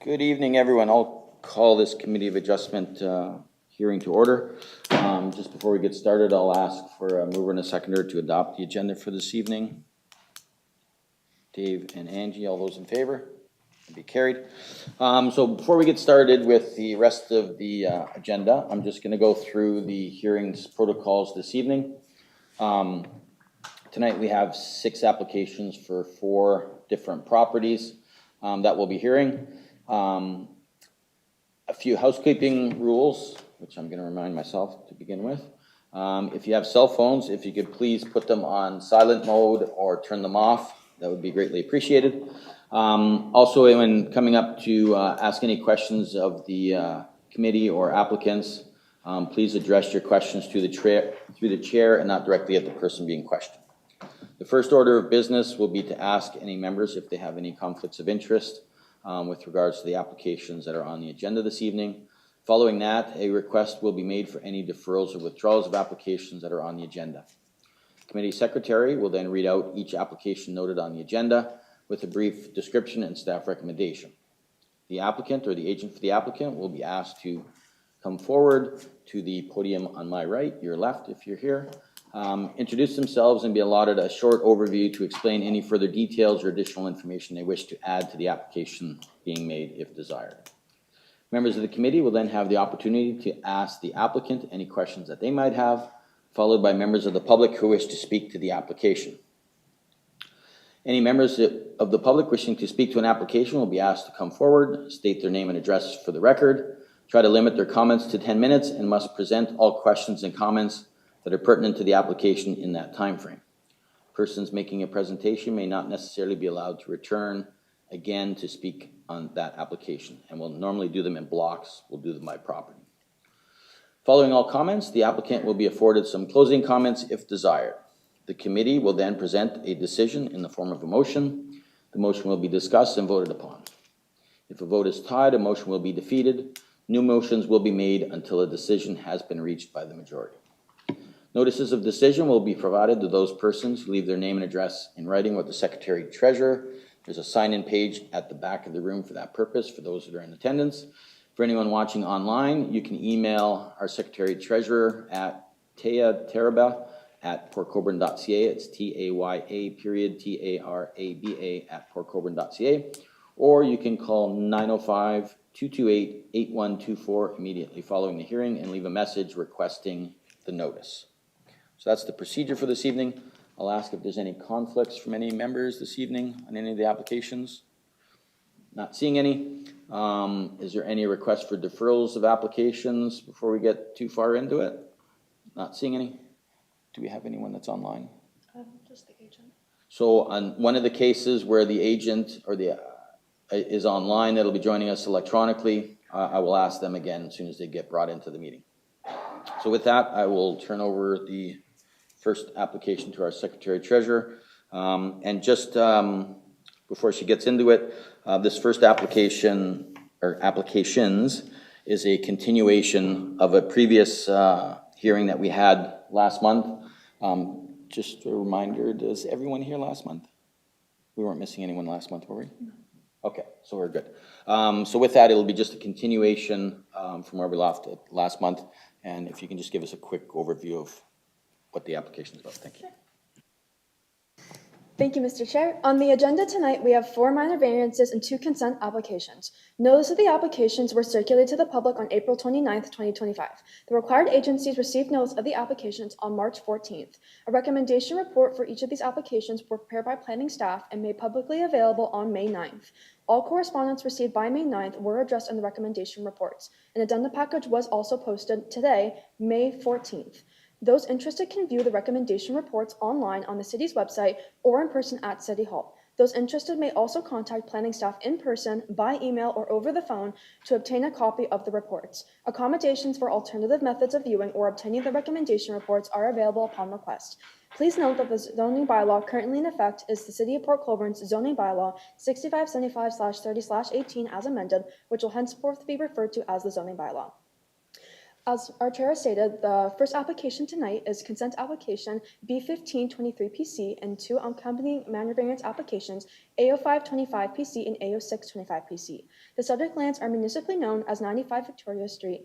Good evening, everyone. I'll call this Committee of Adjustment hearing to order. Just before we get started, I'll ask for a mover and a seconder to adopt the agenda for this evening. Dave and Angie, all those in favor? Be carried. So before we get started with the rest of the agenda, I'm just going to go through the hearings protocols this evening. Tonight we have 6 applications for 4 different properties that we'll be hearing. A few housekeeping rules, which I'm going to remind myself to begin with. If you have cell phones, if you could please put them on silent mode or turn them off, that would be greatly appreciated. Also, when coming up to ask any questions of the committee or applicants, please address your questions through the chair and not directly at the person being questioned. The first order of business will be to ask any members if they have any conflicts of interest with regards to the applications that are on the agenda this evening. Following that, a request will be made for any deferrals or withdrawals of applications that are on the agenda. Committee Secretary will then read out each application noted on the agenda with a brief description and staff recommendation. The applicant or the agent for the applicant will be asked to come forward to the podium on my right, your left if you're here, introduce themselves and be allotted a short overview to explain any further details or additional information they wish to add to the application being made if desired. Members of the committee will then have the opportunity to ask the applicant any questions that they might have, followed by members of the public who wish to speak to the application. Any members of the public wishing to speak to an application will be asked to come forward, state their name and address for the record, try to limit their comments to 10 minutes, and must present all questions and comments that are pertinent to the application in that time frame. Persons making a presentation may not necessarily be allowed to return again to speak on that application, and we'll normally do them in blocks. We'll do them by property. Following all comments, the applicant will be afforded some closing comments if desired. The committee will then present a decision in the form of a motion. The motion will be discussed and voted upon. If a vote is tied, a motion will be defeated. New motions will be made until a decision has been reached by the majority. Notices of decision will be provided to those persons who leave their name and address in writing with the Secretary Treasurer. There's a sign-in page at the back of the room for that purpose for those that are in attendance. For anyone watching online, you can email our Secretary Treasurer at taya.taraba@portcolborne.ca. It's TAYA.TARABA@portcolborne.ca. Or you can call 905-228-8124 immediately following the hearing and leave a message requesting the notice. So that's the procedure for this evening. I'll ask if there's any conflicts from any members this evening on any of the applications. Not seeing any. Is there any request for deferrals of applications before we get too far into it? Not seeing any. Do we have anyone that's online? Just the agent. So on one of the cases where the agent or is online, that'll be joining us electronically, I will ask them again as soon as they get brought into the meeting. So with that, I will turn over the first application to our Secretary Treasurer. And just before she gets into it, this first application or applications is a continuation of a previous hearing that we had last month. Just a reminder, does everyone here last month? We weren't missing anyone last month, were we? No. Okay, so we're good. So with that, it'll be just a continuation from where we left last month. And if you can just give us a quick overview of what the application is about. Thank you. Thank you, Mr. Chair. On the agenda tonight, we have 4 minor variances and 2 consent applications. Notice of the applications were circulated to the public on April 29th, 2025. The required agencies received notice of the applications on March 14th. A recommendation report for each of these applications were prepared by planning staff and made publicly available on May 9th. All correspondence received by May 9th were addressed in the recommendation reports. An addenda package was also posted today, May 14th. Those interested can view the recommendation reports online on the city's website or in person at City Hall. Those interested may also contact planning staff in person, by email, or over the phone to obtain a copy of the reports. Accommodations for alternative methods of viewing or obtaining the recommendation reports are available upon request. Please note that the zoning bylaw currently in effect is the City of Port Colborne's zoning bylaw 6575/30/18 as amended, which will henceforth be referred to as the zoning bylaw. As our chair stated, the first application tonight is consent application B1523PC and two accompanying minor variance applications A0525PC and A0625PC. The subject lands are municipally known as 95 Victoria Street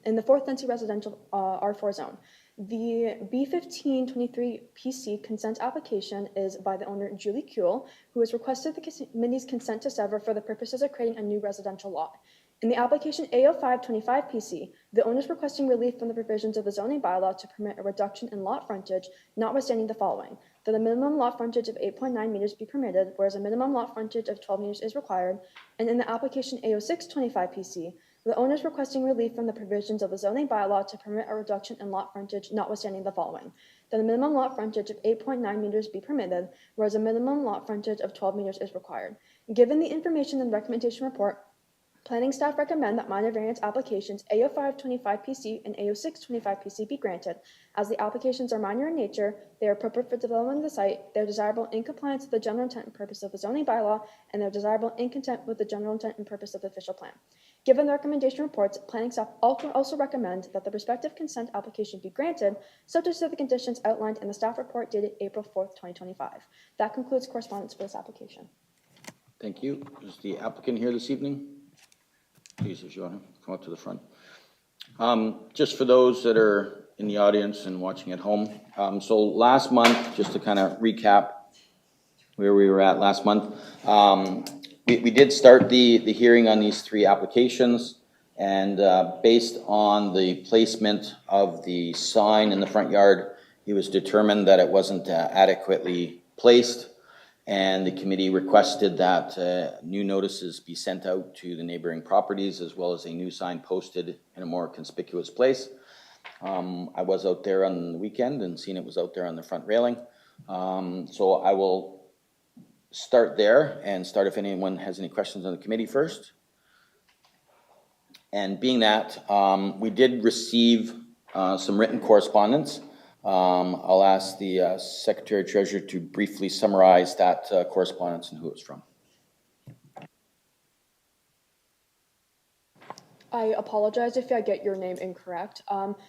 in the 4th density residential R4 zone. The B1523PC consent application is by the owner Julie Kuehl, who has requested the committee's consent to sever for the purposes of creating a new residential lot. In the application A0525PC, the owner is requesting relief from the provisions of the zoning bylaw to permit a reduction in lot frontage, notwithstanding the following: that a minimum lot frontage of 8.9 meters be permitted, whereas a minimum lot frontage of 12 meters is required. And in the application A0625PC, the owner is requesting relief from the provisions of the zoning bylaw to permit a reduction in lot frontage, notwithstanding the following: that a minimum lot frontage of 8.9 meters be permitted, whereas a minimum lot frontage of 12 meters is required. Given the information in the recommendation report, planning staff recommend that minor variance applications A0525PC and A0625PC be granted. As the applications are minor in nature, they are appropriate for development of the site, they are desirable in compliance with the general intent and purpose of the zoning bylaw, and they are desirable in content with the general intent and purpose of the official plan. Given the recommendation reports, planning staff also recommend that the respective consent application be granted, subject to the conditions outlined in the staff report dated April 4th, 2025. That concludes correspondence for this application. Thank you. Is the applicant here this evening? Please, if you want to come up to the front. Just for those that are in the audience and watching at home, so last month, just to kind of recap where we were at last month, we did start the hearing on these three applications, and based on the placement of the sign in the front yard, it was determined that it wasn't adequately placed, and the committee requested that new notices be sent out to the neighboring properties, as well as a new sign posted in a more conspicuous place. I was out there on the weekend and seen it was out there on the front railing. So I will start there and start if anyone has any questions on the committee first. And being that, we did receive some written correspondence. I'll ask the Secretary Treasurer to briefly summarize that correspondence and who it's from. I apologize if I get your name incorrect. The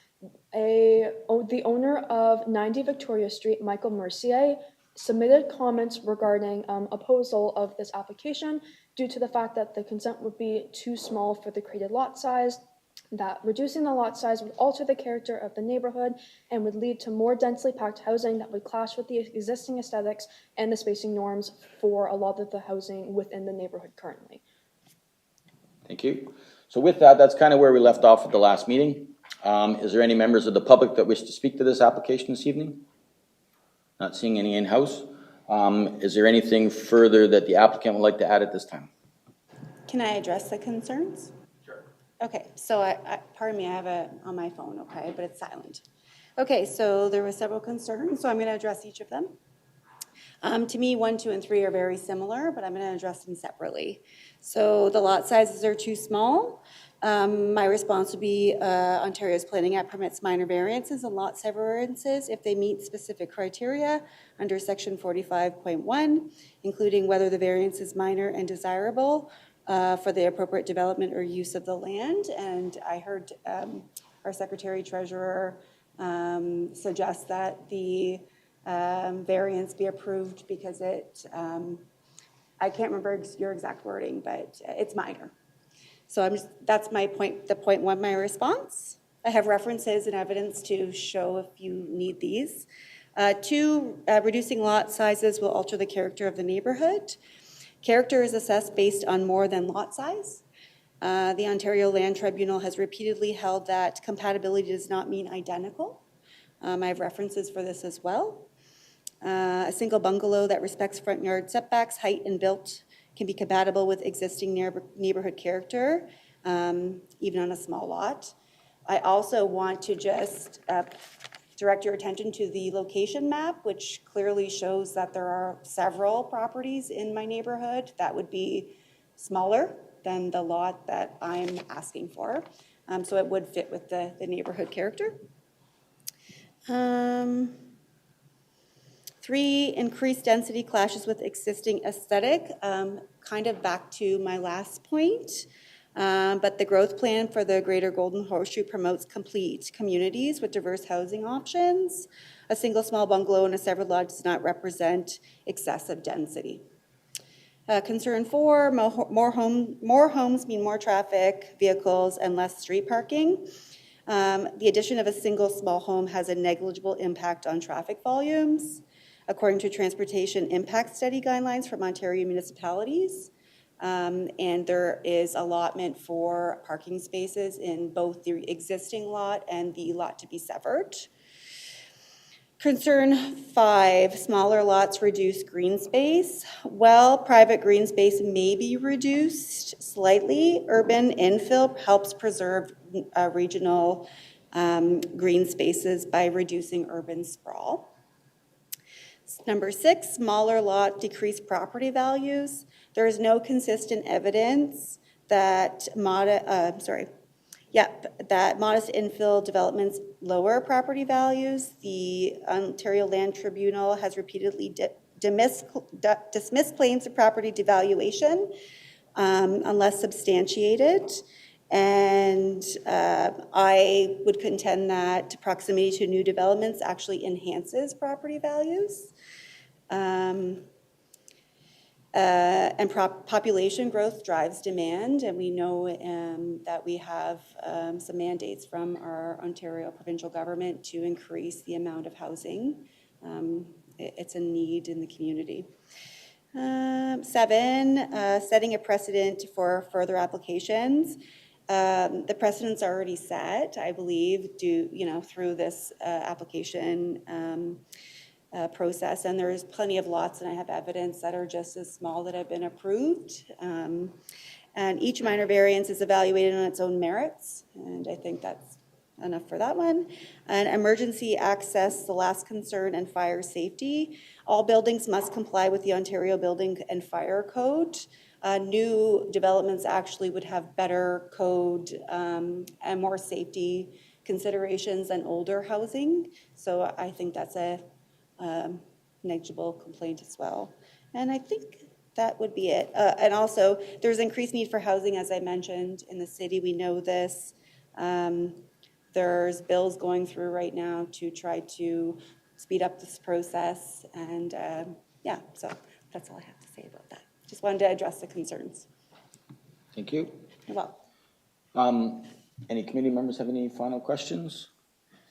owner of 90 Victoria Street, Michael Mercier, submitted comments regarding opposal of this application due to the fact that the consent would be too small for the created lot size, that reducing the lot size would alter the character of the neighborhood and would lead to more densely packed housing that would clash with the existing aesthetics and the spacing norms for a lot of the housing within the neighborhood currently. Thank you. So with that, that's kind of where we left off at the last meeting. Is there any members of the public that wish to speak to this application this evening? Not seeing any in-house. Is there anything further that the applicant would like to add at this time? Can I address the concerns? Sure. Okay, so pardon me, I have it on my phone, okay, but it's silent. Okay, so there were several concerns, so I'm going to address each of them. To me, 1, 2, and 3 are very similar, but I'm going to address them separately. So the lot sizes are too small. My response would be Ontario's Planning Act permits minor variances and lot severances if they meet specific criteria under Section 45.1, including whether the variance is minor and desirable for the appropriate development or use of the land. And I heard our Secretary Treasurer suggest that the variance be approved because it, I can't remember your exact wording, but it's minor. So that's my point, the point 1, my response. I have references and evidence to show if you need these. 2, reducing lot sizes will alter the character of the neighborhood. Character is assessed based on more than lot size. The Ontario Land Tribunal has repeatedly held that compatibility does not mean identical. I have references for this as well. A single bungalow that respects front yard setbacks, height, and built can be compatible with existing neighborhood character, even on a small lot. I also want to just direct your attention to the location map, which clearly shows that there are several properties in my neighborhood that would be smaller than the lot that I'm asking for. So it would fit with the neighborhood character. 3, increased density clashes with existing aesthetic. Kind of back to my last point. But the growth plan for the Greater Golden Horseshoe promotes complete communities with diverse housing options. A single small bungalow in a severed lot does not represent excessive density. Concern 4, more homes mean more traffic, vehicles, and less street parking. The addition of a single small home has a negligible impact on traffic volumes, according to transportation impact study guidelines from Ontario municipalities. And there is allotment for parking spaces in both the existing lot and the lot to be severed. Concern 5, smaller lots reduce green space. While private green space may be reduced slightly, urban infill helps preserve regional green spaces by reducing urban sprawl. Number 6, smaller lot decrease property values. There is no consistent evidence that that modest infill developments lower property values. The Ontario Land Tribunal has repeatedly dismissed claims of property devaluation unless substantiated. And I would contend that proximity to new developments actually enhances property values. And population growth drives demand, and we know that we have some mandates from our Ontario provincial government to increase the amount of housing. It's a need in the community. 7, setting a precedent for further applications. The precedent's already set, I believe, through this application process, and there's plenty of lots, and I have evidence that are just as small that have been approved. And each minor variance is evaluated on its own merits, and I think that's enough for that one. And emergency access, the last concern, and fire safety. All buildings must comply with the Ontario Building and Fire Code. New developments actually would have better code and more safety considerations than older housing. So I think that's a negligible complaint as well. And I think that would be it. And also, there's increased need for housing, as I mentioned, in the city. We know this. There's bills going through right now to try to speed up this process. And yeah, so that's all I have to say about that. Just wanted to address the concerns. Thank you. You're welcome. Any committee members have any final questions?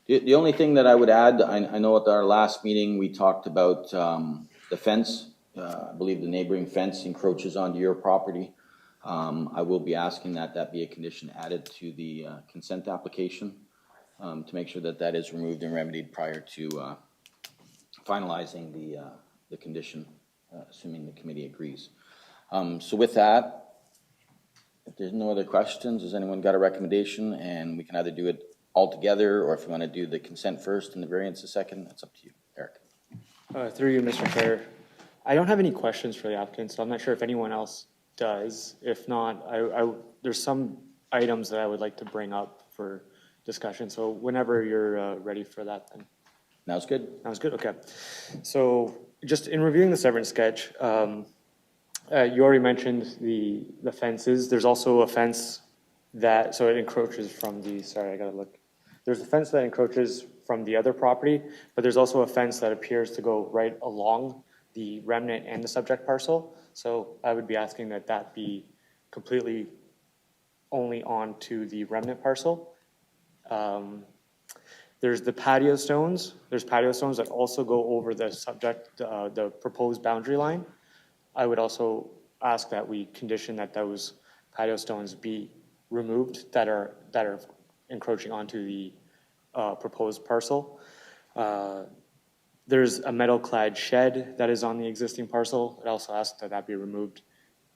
The only thing that I would add, I know at our last meeting we talked about the fence. I believe the neighboring fence encroaches onto your property. I will be asking that be a condition added to the consent application to make sure that is removed and remedied prior to finalizing the condition, assuming the committee agrees. So with that, if there's no other questions, has anyone got a recommendation? And we can either do it all together, or if you want to do the consent first and the variance a second, that's up to you. Eric. Through you, Mr. Chair. I don't have any questions for the applicant, so I'm not sure if anyone else does. If not, there's some items that I would like to bring up for discussion. So whenever you're ready for that, then. Sounds good. Sounds good, okay. So just in reviewing the severance sketch, you already mentioned the fences. There's also a fence so it encroaches from sorry, I gotta look. There's a fence that encroaches from the other property, but there's also a fence that appears to go right along the remnant and the subject parcel. So I would be asking that be completely only onto the remnant parcel. There's the patio stones. There's patio stones that also go over the proposed boundary line. I would also ask that we condition that those patio stones be removed that are encroaching onto the proposed parcel. There's a metal-clad shed that is on the existing parcel. I'd also ask that be removed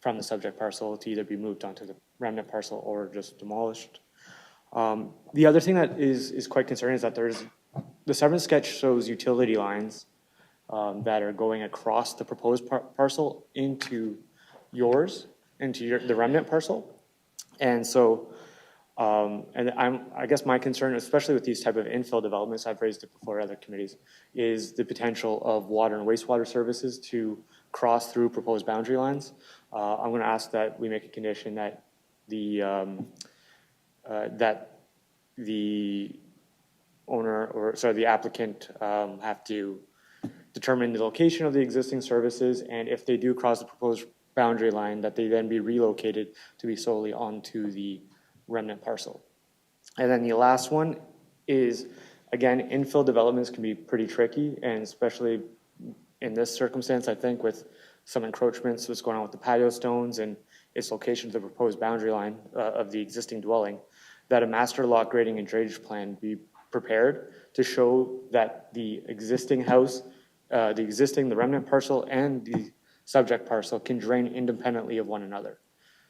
from the subject parcel to either be moved onto the remnant parcel or just demolished. The other thing that is quite concerning is that the severance sketch shows utility lines that are going across the proposed parcel into the remnant parcel. And so, I guess my concern, especially with these type of infill developments, I've raised it before at other committees, is the potential of water and wastewater services to cross through proposed boundary lines. I'm going to ask that we make a condition that that the owner, or sorry, the applicant have to determine the location of the existing services, and if they do cross the proposed boundary line, that they then be relocated to be solely onto the remnant parcel. And then the last one is, again, infill developments can be pretty tricky, and especially in this circumstance, I think, with some encroachments, what's going on with the patio stones and its location to the proposed boundary line of the existing dwelling, that a master lot grading and drainage plan be prepared to show that the existing house, the remnant parcel and the subject parcel can drain independently of one another.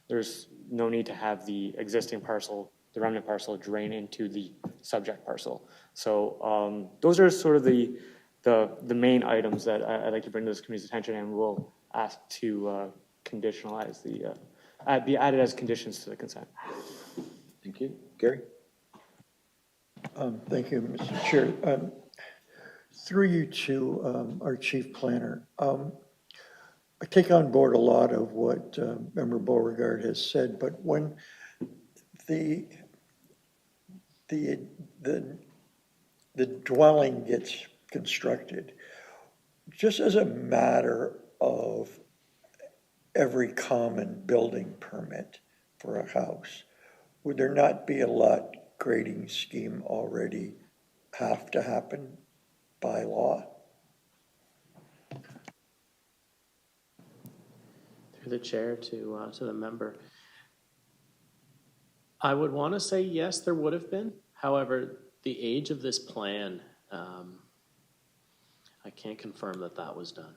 There's no need to have the existing parcel, the remnant parcel, drain into the subject parcel. So those are sort of the main items that I'd like to bring to this committee's attention, and we'll ask to conditionalize be added as conditions to the consent. Thank you. Gary? Thank you, Mr. Chair. Through you to our chief planner. I take on board a lot of what Member Beauregard has said, but when the dwelling gets constructed, just as a matter of every common building permit for a house, would there not be a lot grading scheme already have to happen by law? Through the chair to the member. I would want to say yes, there would have been. However, the age of this plan, I can't confirm that that was done.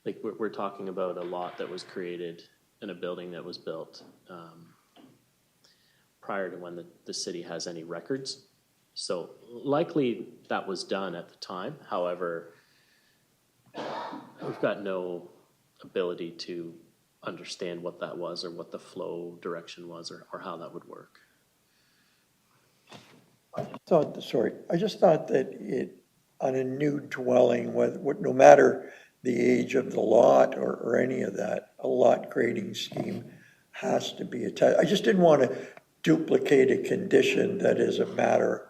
Like we're talking about a lot that was created in a building that was built prior to when the city has any records. So likely that was done at the time. However, we've got no ability to understand what that was or what the flow direction was or how that would work. I just thought that on a new dwelling, no matter the age of the lot or any of that, a lot grading scheme has to be attached. I just didn't want to duplicate a condition that is a matter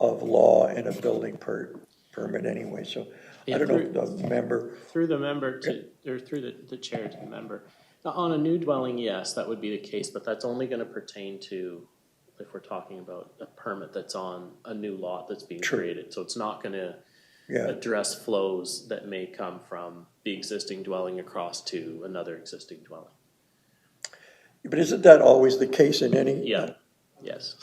of law in a building permit anyway. So yeah, I don't know if the member. Through the member or through the chair to the member. Now, on a new dwelling, yes, that would be the case, but that's only going to pertain to if we're talking about a permit that's on a new lot that's being created. So it's not going to address flows that may come from the existing dwelling across to another existing dwelling. But isn't that always the case in any? Yeah, yes.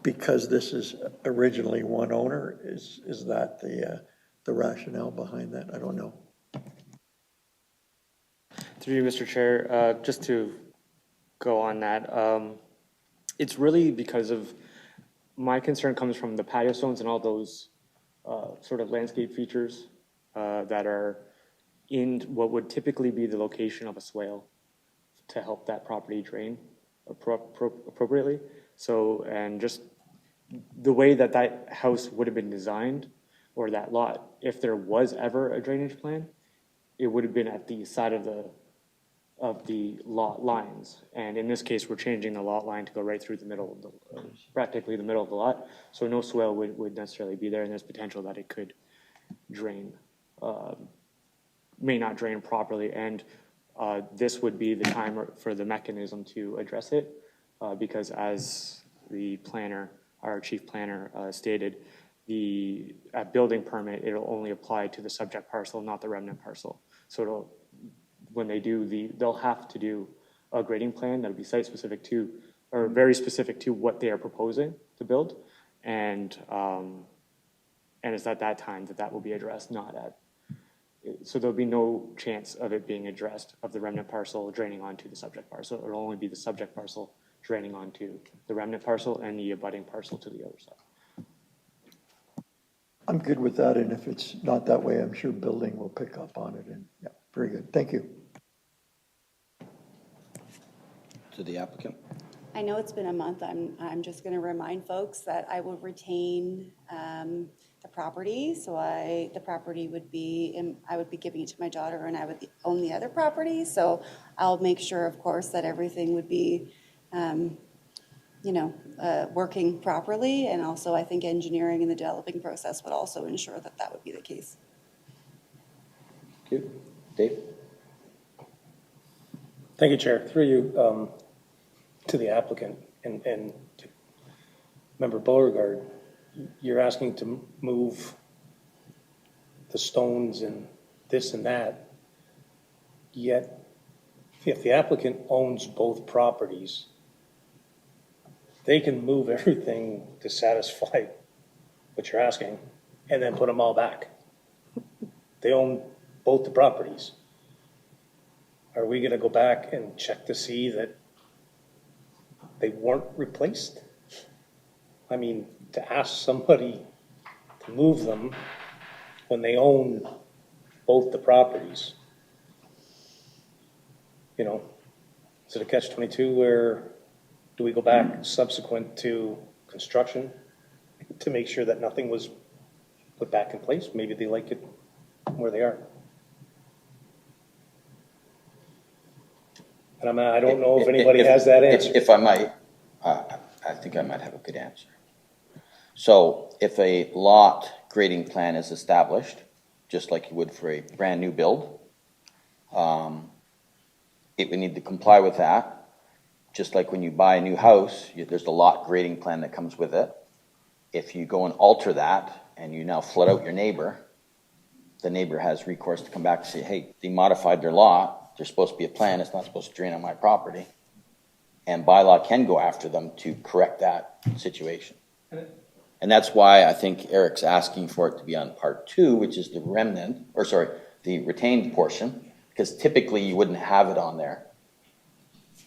Because this is originally one owner, is that the rationale behind that? I don't know. Through you, Mr. Chair, just to go on that, it's really because of my concern comes from the patio stones and all those sort of landscape features that are in what would typically be the location of a swale to help that property drain appropriately. So, and just the way that that house would have been designed, or that lot, if there was ever a drainage plan, it would have been at the side of the lot lines. And in this case, we're changing the lot line to go right through the middle of practically the middle of the lot. So no swale would necessarily be there, and there's potential that it could drain, may not drain properly. And this would be the time for the mechanism to address it, because as the planner, our chief planner stated, the building permit, it'll only apply to the subject parcel, not the remnant parcel. So when they do they'll have to do a grading plan that'll be site specific to, or very specific to what they are proposing to build. And it's at that time that will be addressed, not at, so there'll be no chance of it being addressed of the remnant parcel draining onto the subject parcel. It'll only be the subject parcel draining onto the remnant parcel and the abutting parcel to the other side. I'm good with that, and if it's not that way, I'm sure building will pick up on it. And yeah, very good. Thank you. To the applicant. I know it's been a month. I'm just going to remind folks that I will retain the the property. So the property would be, and I would be giving it to my daughter, and I would own the other property. So I'll make sure, of course, that everything would be, working properly. And also, I think engineering and the developing process would also ensure that that would be the case. Thank you. Dave? Thank you, Chair. Through you to the applicant and to Member Beauregard, you're asking to move the stones and this and that, yet if the applicant owns both properties, they can move everything to satisfy what you're asking and then put them all back. They own both the properties. Are we gonna go back and check to see that they weren't replaced? I mean, to ask somebody to move them when they own both the properties. You know, is it a catch-22 where do we go back subsequent to construction to make sure that nothing was put back in place? Maybe they like it where they are. And I don't know if anybody has that answer. If I might, I think I might have a good answer. So if a lot grading plan is established, just like you would for a brand new build, it would need to comply with that. Just like when you buy a new house, there's a lot grading plan that comes with it. If you go and alter that and you now flood out your neighbor, the neighbor has recourse to come back and say, hey, they modified their lot. There's supposed to be a plan. It's not supposed to drain on my property. And bylaw can go after them to correct that situation. And that's why I think Eric's asking for it to be on part 2, which is the the retained portion, because typically you wouldn't have it on there.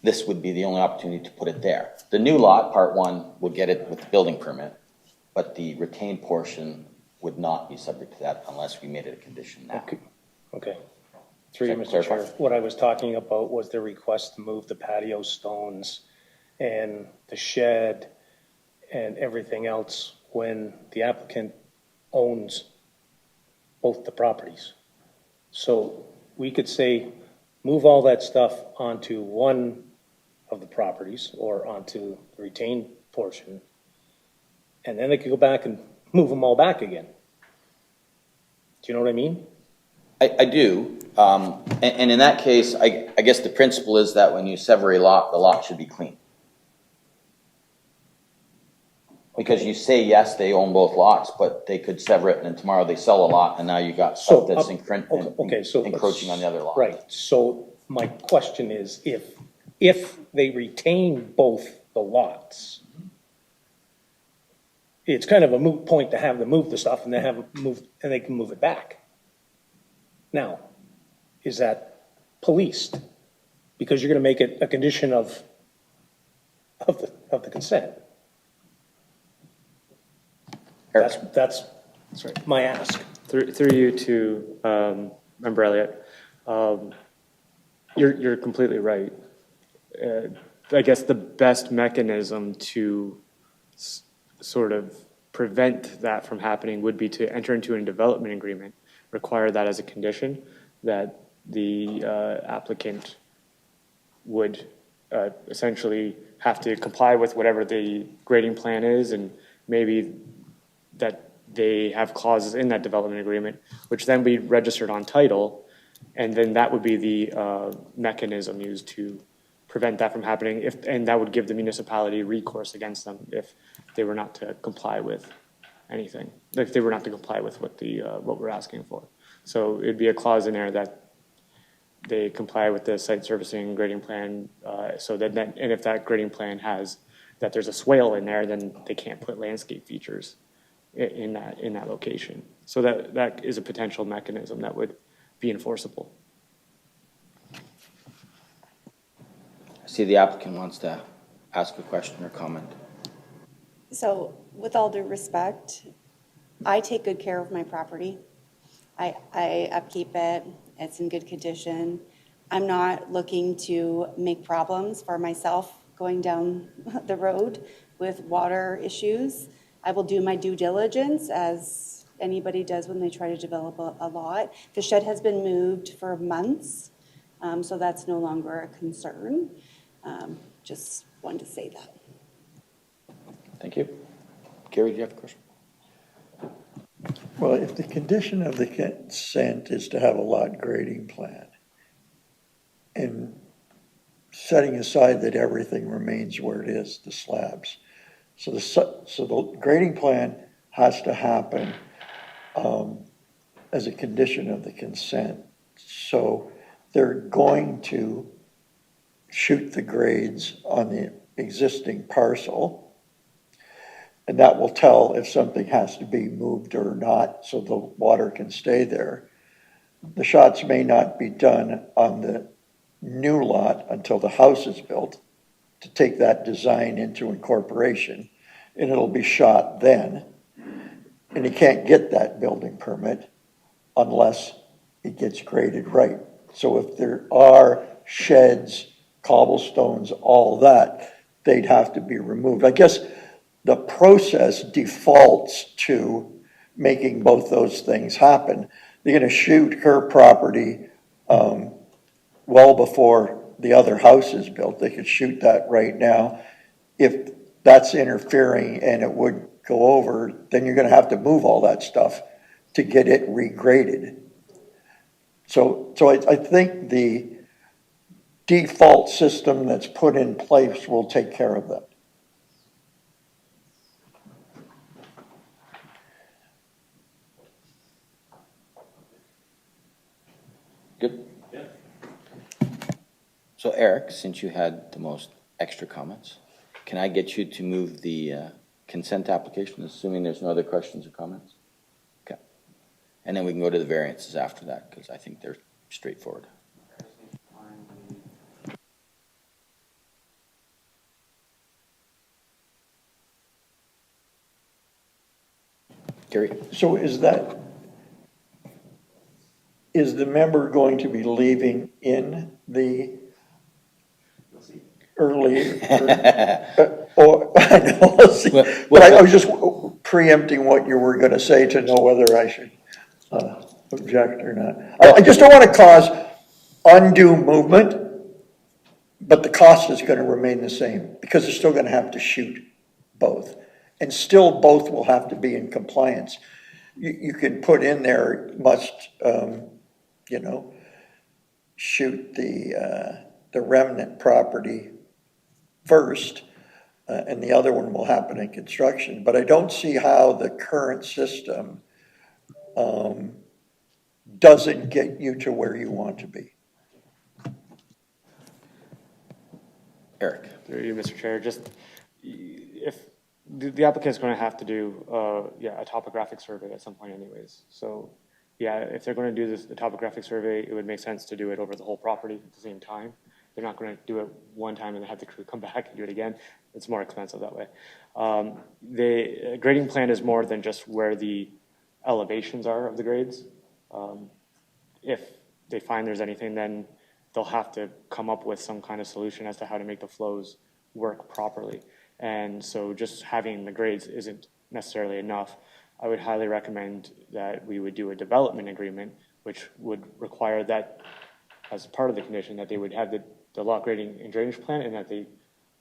This would be the only opportunity to put it there. The new lot, part 1, will get it with the building permit, but the retained portion would not be subject to that unless we made it a condition now. Okay. Through you, Mr. Chair. What I was talking about was the request to move the patio stones and the shed and everything else when the applicant owns both the properties. So we could say, move all that stuff onto one of the properties or onto the retained portion, and then they could go back and move them all back again. Do you know what I mean? I do. And in that case, I guess the principle is that when you sever a lot, the lot should be clean. Because you say, yes, they own both lots, but they could sever it and then tomorrow they sell a lot and now you got stuff that's encroaching on the other lot. Right. So my question is, if they retain both the lots, it's kind of a moot point to have them move the stuff and they can move it back. Now, is that policed? Because you're going to make it a condition of the consent. That's my ask. Through you to Member Elliott, you're completely right. I guess the best mechanism to sort of prevent that from happening would be to enter into a development agreement, require that as a condition, that the applicant would essentially have to comply with whatever the grading plan is, and maybe that they have clauses in that development agreement, which then be registered on title, and then that would be the mechanism used to prevent that from happening, and that would give the municipality recourse against them if they were not to comply with anything, if they were not to comply with what we're asking for. So it'd be a clause in there that they comply with the site servicing grading plan, so that and if that grading plan has that there's a swale in there, then they can't put landscape features in that location. So that is a potential mechanism that would be enforceable. I see the applicant wants to ask a question or comment. So with all due respect, I take good care of my property. I upkeep it. It's in good condition. I'm not looking to make problems for myself going down the road with water issues. I will do my due diligence as anybody does when they try to develop a lot. The shed has been moved for months, so that's no longer a concern. Just wanted to say that. Thank you. Gary, do you have a question? Well, if the condition of the consent is to have a lot grading plan, and setting aside that everything remains where it is, the slabs, so the grading plan has to happen as a condition of the consent. So they're going to shoot the grades on the existing parcel, and that will tell if something has to be moved or not, so the water can stay there. The shots may not be done on the new lot until the house is built to take that design into incorporation, and it'll be shot then. And he can't get that building permit unless it gets graded right. So if there are sheds, cobblestones, all that, they'd have to be removed. I guess the process defaults to making both those things happen. They're going to shoot her property well before the other house is built. They could shoot that right now. If that's interfering and it would go over, then you're going to have to move all that stuff to get it regraded. So I think the default system that's put in place will take care of that. Good? Yeah. So Eric, since you had the most extra comments, can I get you to move the consent application, assuming there's no other questions or comments? Okay. And then we can go to the variances after that, because I think they're straightforward. Gary? So is the member going to be leaving in the early? Or I know, but I was just preempting what you were going to say to know whether I should object or not. I just don't want to cause undue movement, but the cost is going to remain the same because they're still going to have to shoot both. And still both will have to be in compliance. You can put in there, must, shoot the remnant property first, and the other one will happen in construction. But I don't see how the current system doesn't get you to where you want to be. Eric? Through you, Mr. Chair, just if the applicant's going to have to do a topographic survey at some point anyways. So yeah, if they're going to do the topographic survey, it would make sense to do it over the whole property at the same time. They're not going to do it one time and then have the crew come back and do it again. It's more expensive that way. The grading plan is more than just where the elevations are of the grades. If they find there's anything, then they'll have to come up with some kind of solution as to how to make the flows work properly. And so just having the grades isn't necessarily enough. I would highly recommend that we would do a development agreement, which would require that as part of the condition that they would have the lot grading and drainage plan, and that they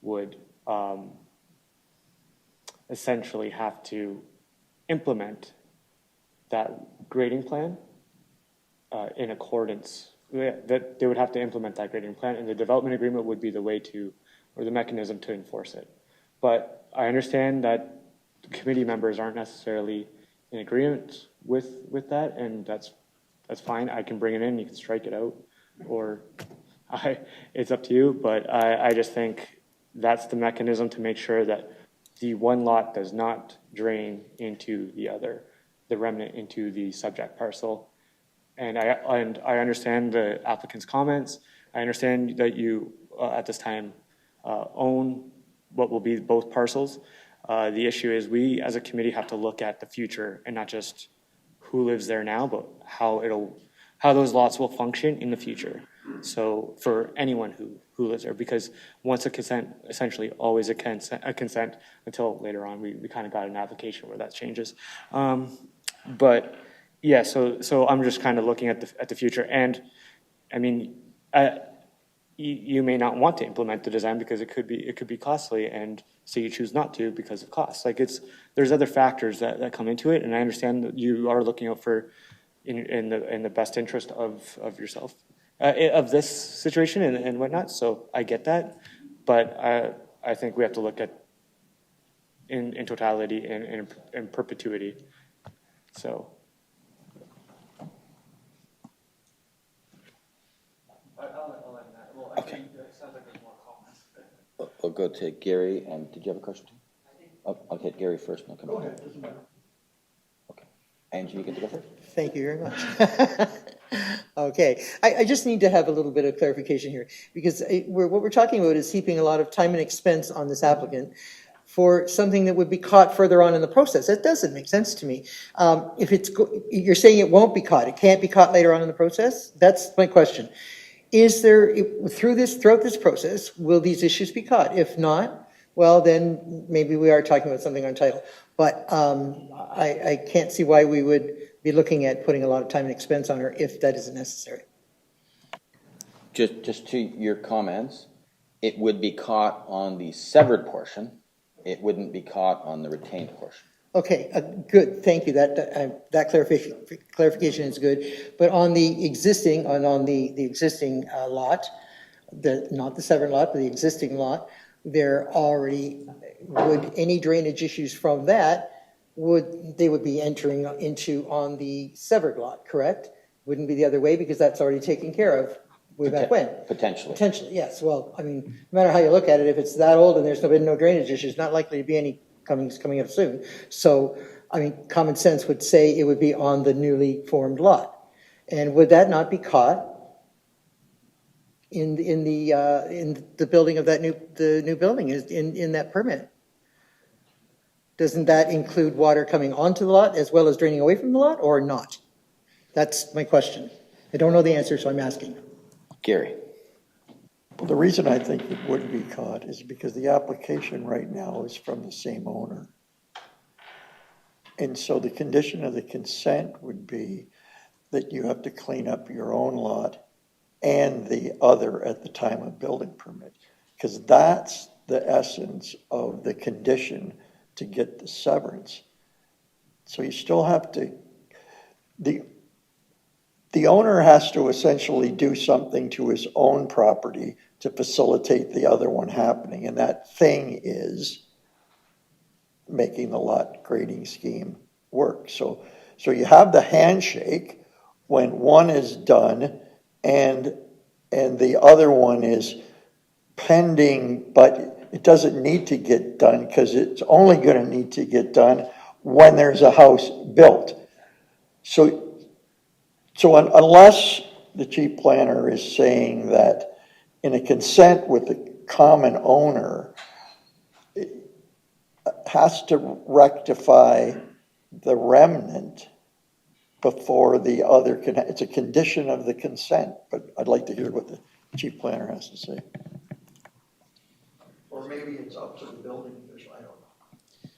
would essentially have to implement that grading plan in accordance, that they would have to implement that grading plan, and the development agreement would be the way to, or the mechanism to enforce it. But I understand that committee members aren't necessarily in agreement with that, and that's fine. I can bring it in, you can strike it out, or it's up to you, but I just think that's the mechanism to make sure that the one lot does not drain into the other, the remnant into the subject parcel. And I understand the applicant's comments. I understand that you, at this time, own what will be both parcels. The issue is we, as a committee, have to look at the future and not just who lives there now, but how those lots will function in the future. So for anyone who lives there, because once a consent, essentially always a consent until later on we kind of got an application where that changes. But yeah, so I'm just kind of looking at the future, and I mean, you may not want to implement the design because it could be costly, and so you choose not to because of cost. Like there's other factors that come into it, and I understand that you are looking out for in the best interest of yourself of this situation and whatnot. So I get that, but I think we have to look at in totality and in perpetuity. So. Okay. We'll go to Gary, and did you have a question too? I'll get Gary first, and I'll come back. Go ahead, doesn't matter. Okay. Angie, you get to go first? Thank you very much. Okay, I just need to have a little bit of clarification here, because what we're talking about is heaping a lot of time and expense on this applicant for something that would be caught further on in the process. That doesn't make sense to me. If you're saying it won't be caught, it can't be caught later on in the process? That's my question. Is there, throughout this process, will these issues be caught? If not, well, then maybe we are talking about something on title. But I can't see why we would be looking at putting a lot of time and expense on her if that isn't necessary. Just to your comments, it would be caught on the severed portion. It wouldn't be caught on the retained portion. Okay, good, thank you. That clarification is good. But on the existing, on the existing lot, not the severed lot, but the existing lot, there already would any drainage issues from that they would be entering into on the severed lot, correct? Wouldn't be the other way because that's already taken care of way back when. Potentially. Potentially, yes. Well, I mean, no matter how you look at it, if it's that old and there's been no drainage issues, not likely to be any coming up soon. So, I mean, common sense would say it would be on the newly formed lot. And would that not be caught in the building of the new building in that permit? Doesn't that include water coming onto the lot as well as draining away from the lot, or not? That's my question. I don't know the answer, so I'm asking. Gary. Well, the reason I think it would be caught is because the application right now is from the same owner. And so the condition of the consent would be that you have to clean up your own lot and the other at the time of building permit. Because that's the essence of the condition to get the severance. So you still have to, the owner has to essentially do something to his own property to facilitate the other one happening. And that thing is making the lot grading scheme work. So you have the handshake when one is done and the other one is pending, but it doesn't need to get done because it's only going to need to get done when there's a house built. So unless the chief planner is saying that in a consent with the common owner, it has to rectify the remnant before the other can, it's a condition of the consent, but I'd like to hear what the chief planner has to say. Or maybe it's up to the building official, I don't know.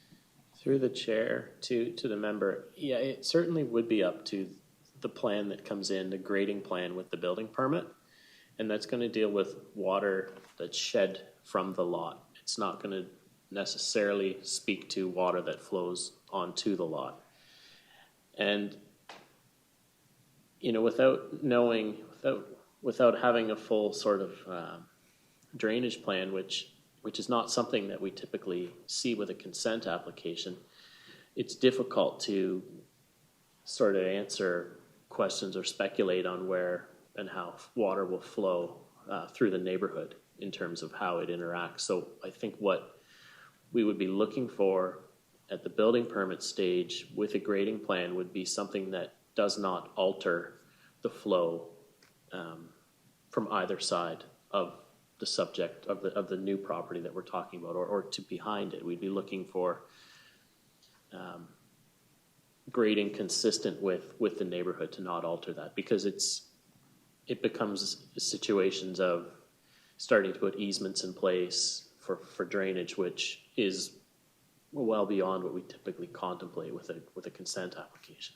Through the chair to the member, yeah, it certainly would be up to the plan that comes in, the grading plan with the building permit. And that's going to deal with water that's shed from the lot. It's not going to necessarily speak to water that flows onto the lot. And, you know, without knowing, without having a full sort of drainage plan, which is not something that we typically see with a consent application, it's difficult to sort of answer questions or speculate on where and how water will flow through the neighborhood in terms of how it interacts. So I think what we would be looking for at the building permit stage with a grading plan would be something that does not alter the flow from either side of the subject of the new property that we're talking about, or to behind it. We'd be looking for grading consistent with the neighborhood to not alter that, because it becomes situations of starting to put easements in place for drainage, which is well beyond what we typically contemplate with a consent application.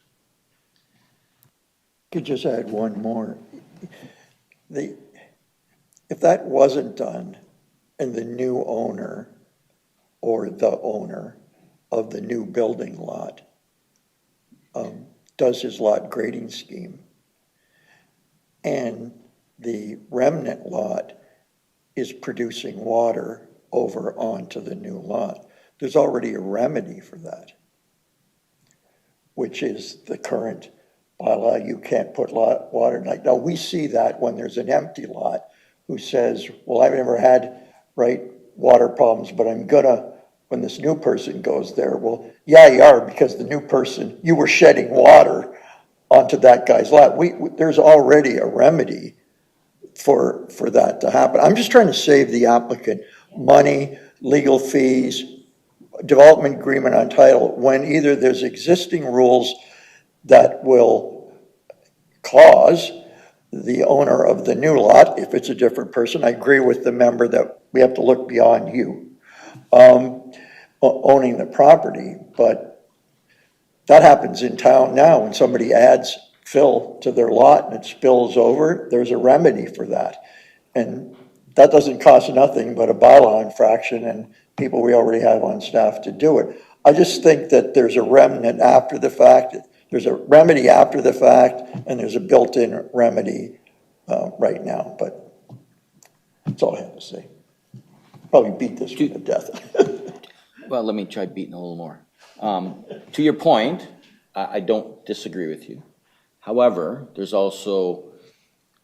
Could just add one more. If that wasn't done and the new owner or the owner of the new building lot does his lot grading scheme, and the remnant lot is producing water over onto the new lot, there's already a remedy for that, which is the current bylaw. You can't put water. Now, we see that when there's an empty lot who says, well, I've never had water problems, but I'm gonna, when this new person goes there, well, yeah, you are, because the new person, you were shedding water onto that guy's lot. There's already a remedy for that to happen. I'm just trying to save the applicant money, legal fees, development agreement on title, when either there's existing rules that will cause the owner of the new lot, if it's a different person, I agree with the member that we have to look beyond you owning the property, but that happens in town now. When somebody adds fill to their lot and it spills over, there's a remedy for that. And that doesn't cost nothing but a bylaw infraction and people we already have on staff to do it. I just think that there's a remnant after the fact. There's a remedy after the fact, and there's a built-in remedy right now, but that's all I have to say. Probably beat this one to death. Well, let me try beating a little more. To your point, I don't disagree with you. However, there's also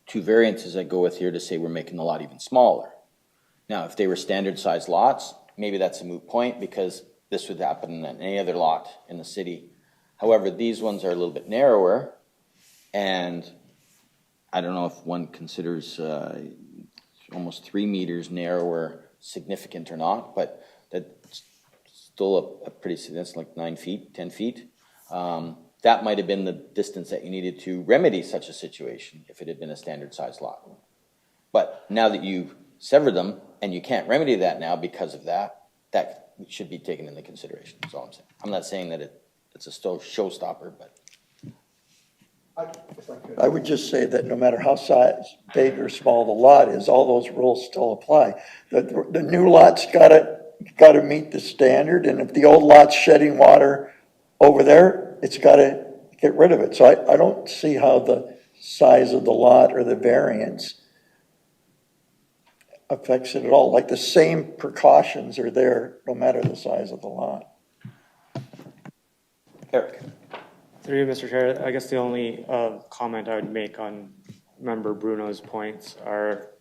two variances that go with here to say we're making the lot even smaller. Now, if they were standard size lots, maybe that's a moot point because this would happen in any other lot in the city. However, these ones are a little bit narrower, and I don't know if one considers almost 3 meters narrower significant or not, but that's still a pretty significant, like 9 feet, 10 feet. That might have been the distance that you needed to remedy such a situation if it had been a standard size lot. But now that you've severed them and you can't remedy that now because of that, that should be taken into consideration. That's all I'm saying. I'm not saying that it's a showstopper, but. I would just say that no matter how big or small the lot is, all those rules still apply. The new lot's gotta meet the standard, and if the old lot's shedding water over there, it's gotta get rid of it. So I don't see how the size of the lot or the variance affects it at all. Like the same precautions are there no matter the size of the lot. Eric. Through you, Mr. Chair, I guess the only comment I would make on Member Bruno's points are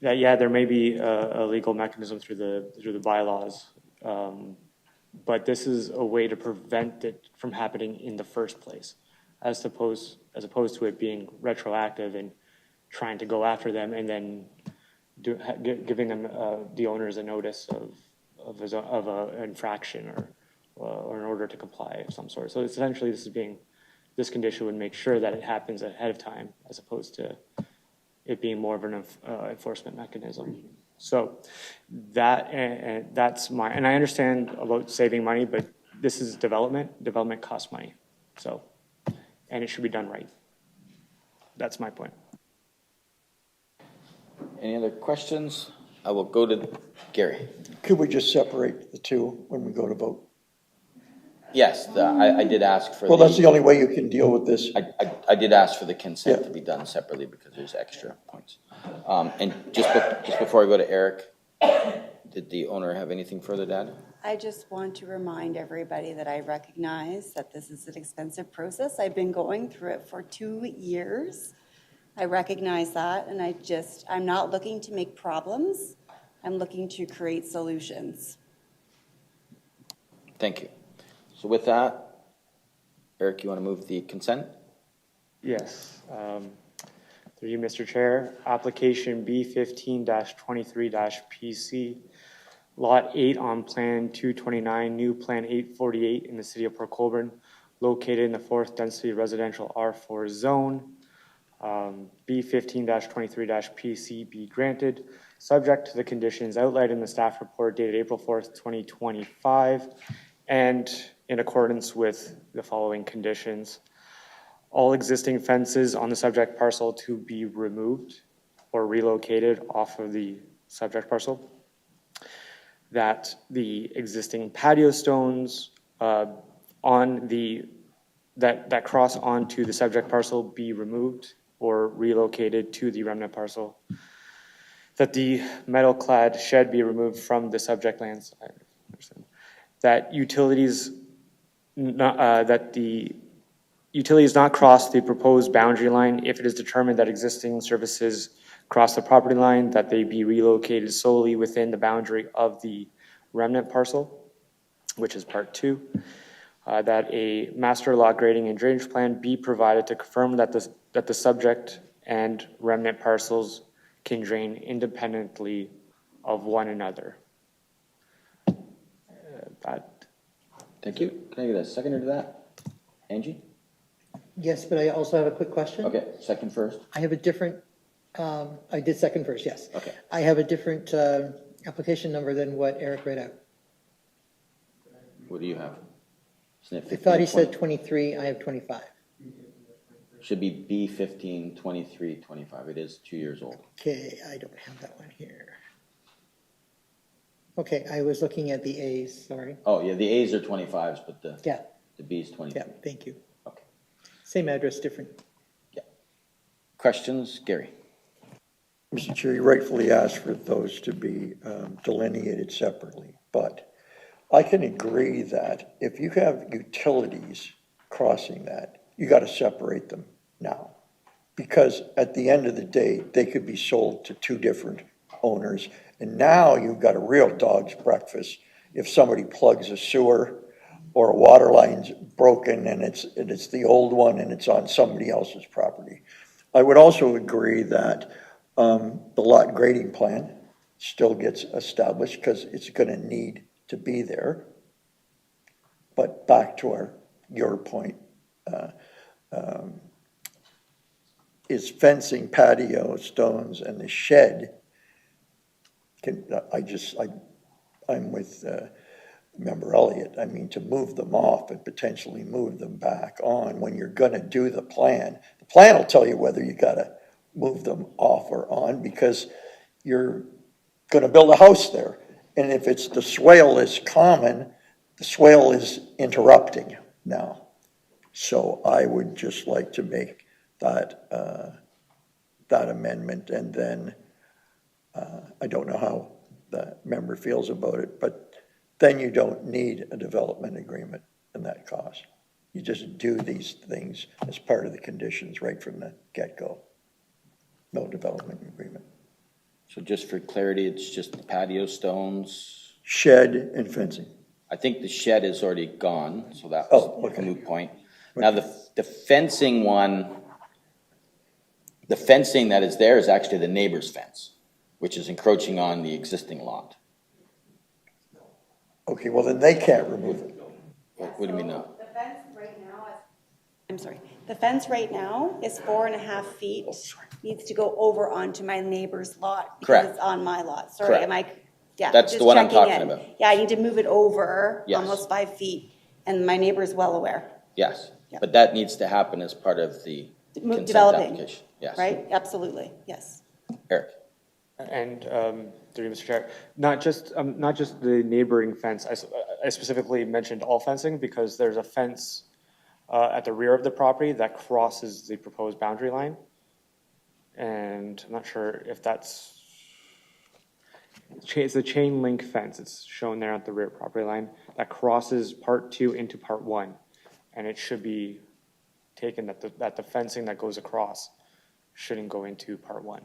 that, yeah, there may be a legal mechanism through the bylaws, but this is a way to prevent it from happening in the first place, as opposed to it being retroactive and trying to go after them and then giving them the owners a notice of an infraction or an order to comply of some sort. So essentially, this condition would make sure that it happens ahead of time, as opposed to it being more of an enforcement mechanism. So that's and I understand about saving money, but this is development. Development costs money, so and it should be done right. That's my point. Any other questions? I will go to Gary. Could we just separate the two when we go to vote? Yes, I did ask for. Well, that's the only way you can deal with this. I did ask for the consent Yeah. to be done separately because there's extra points. And just before I go to Eric, did the owner have anything further to add? I just want to remind everybody that I recognize that this is an expensive process. I've been going through it for 2 years. I recognize that, and I'm not looking to make problems. I'm looking to create solutions. Thank you. So with that, Eric, you want to move the consent? Yes. Through you, Mr. Chair, application B15-23-PC, Lot 8 on Plan 229, new Plan 848 in the city of Port Colborne, located in the 4th Density Residential R4 zone. B15-23-PC be granted, subject to the conditions outlined in the staff report dated April 4th, 2025, and in accordance with the following conditions. All existing fences on the subject parcel to be removed or relocated off of the subject parcel. That the existing patio stones that cross onto the subject parcel be removed or relocated to the remnant parcel. That the metal-clad shed be removed from the subject lands. That the utilities not cross the proposed boundary line if it is determined that existing services cross the property line, that they be relocated solely within the boundary of the remnant parcel, which is part 2. That a master lot grading and drainage plan be provided to confirm that the subject and remnant parcels can drain independently of one another. Thank you. Can I get a seconder to that? Angie? Yes, but I also have a quick question. Okay, second first. I have a different, I did second first, yes. Okay. I have a different application number than what Eric read out. What do you have? Isn't it I thought he 15, said 20? 23, I have 25. Should be B15, 23, 25. It is 2 years old. Okay, I don't have that one here. Okay, I was looking at the A's, sorry. Oh, yeah, the A's are 25s, but the B's 23. Yeah, thank you. Okay. Same address, different. Yeah. Questions? Gary? Mr. Chair, you rightfully asked for those to be delineated separately, but I can agree that if you have utilities crossing that, you got to separate them now. Because at the end of the day, they could be sold to 2 different owners. And now you've got a real dog's breakfast if somebody plugs a sewer or a water line's broken and it's the old one and it's on somebody else's property. I would also agree that the lot grading plan still gets established because it's going to need to be there. But back to your point, is fencing, patio, stones, and the shed. I'm with Member Elliott. I mean, to move them off and potentially move them back on when you're going to do the plan will tell you whether you got to move them off or on because you're going to build a house there. And if it's the swale is common, the swale is interrupting now. So I would just like to make that amendment, and then I don't know how the member feels about it, but then you don't need a development agreement and that cost. You just do these things as part of the conditions right from the get-go. No development agreement. So just for clarity, it's just the patio stones. Shed and fencing. I think the shed is already gone, so that was a moot point. Now, the fencing one, the fencing that is there is actually the neighbor's fence, which is encroaching on the existing lot. Okay, well then they can't remove it. What do you mean now? The fence right now the fence right now is 4.5 feet. Needs to go over onto my neighbor's lot because Correct. it's on my lot. Sorry, Correct. Yeah. That's just the one I'm checking talking in. about. Yeah, I need to move it over Yes. almost 5 feet, and my neighbor's well aware. Yes, Yeah. but that needs to happen as part of the consent Developing, application. Yes. right? Absolutely, yes. Eric? And through you, Mr. Chair, not just the neighboring fence. I specifically mentioned all fencing because there's a fence at the rear of the property that crosses the proposed boundary line, and I'm not sure if that's it's a chain link fence. It's shown there at the rear property line that crosses part 2 into part 1, and it should be taken that the fencing that goes across shouldn't go into part 1.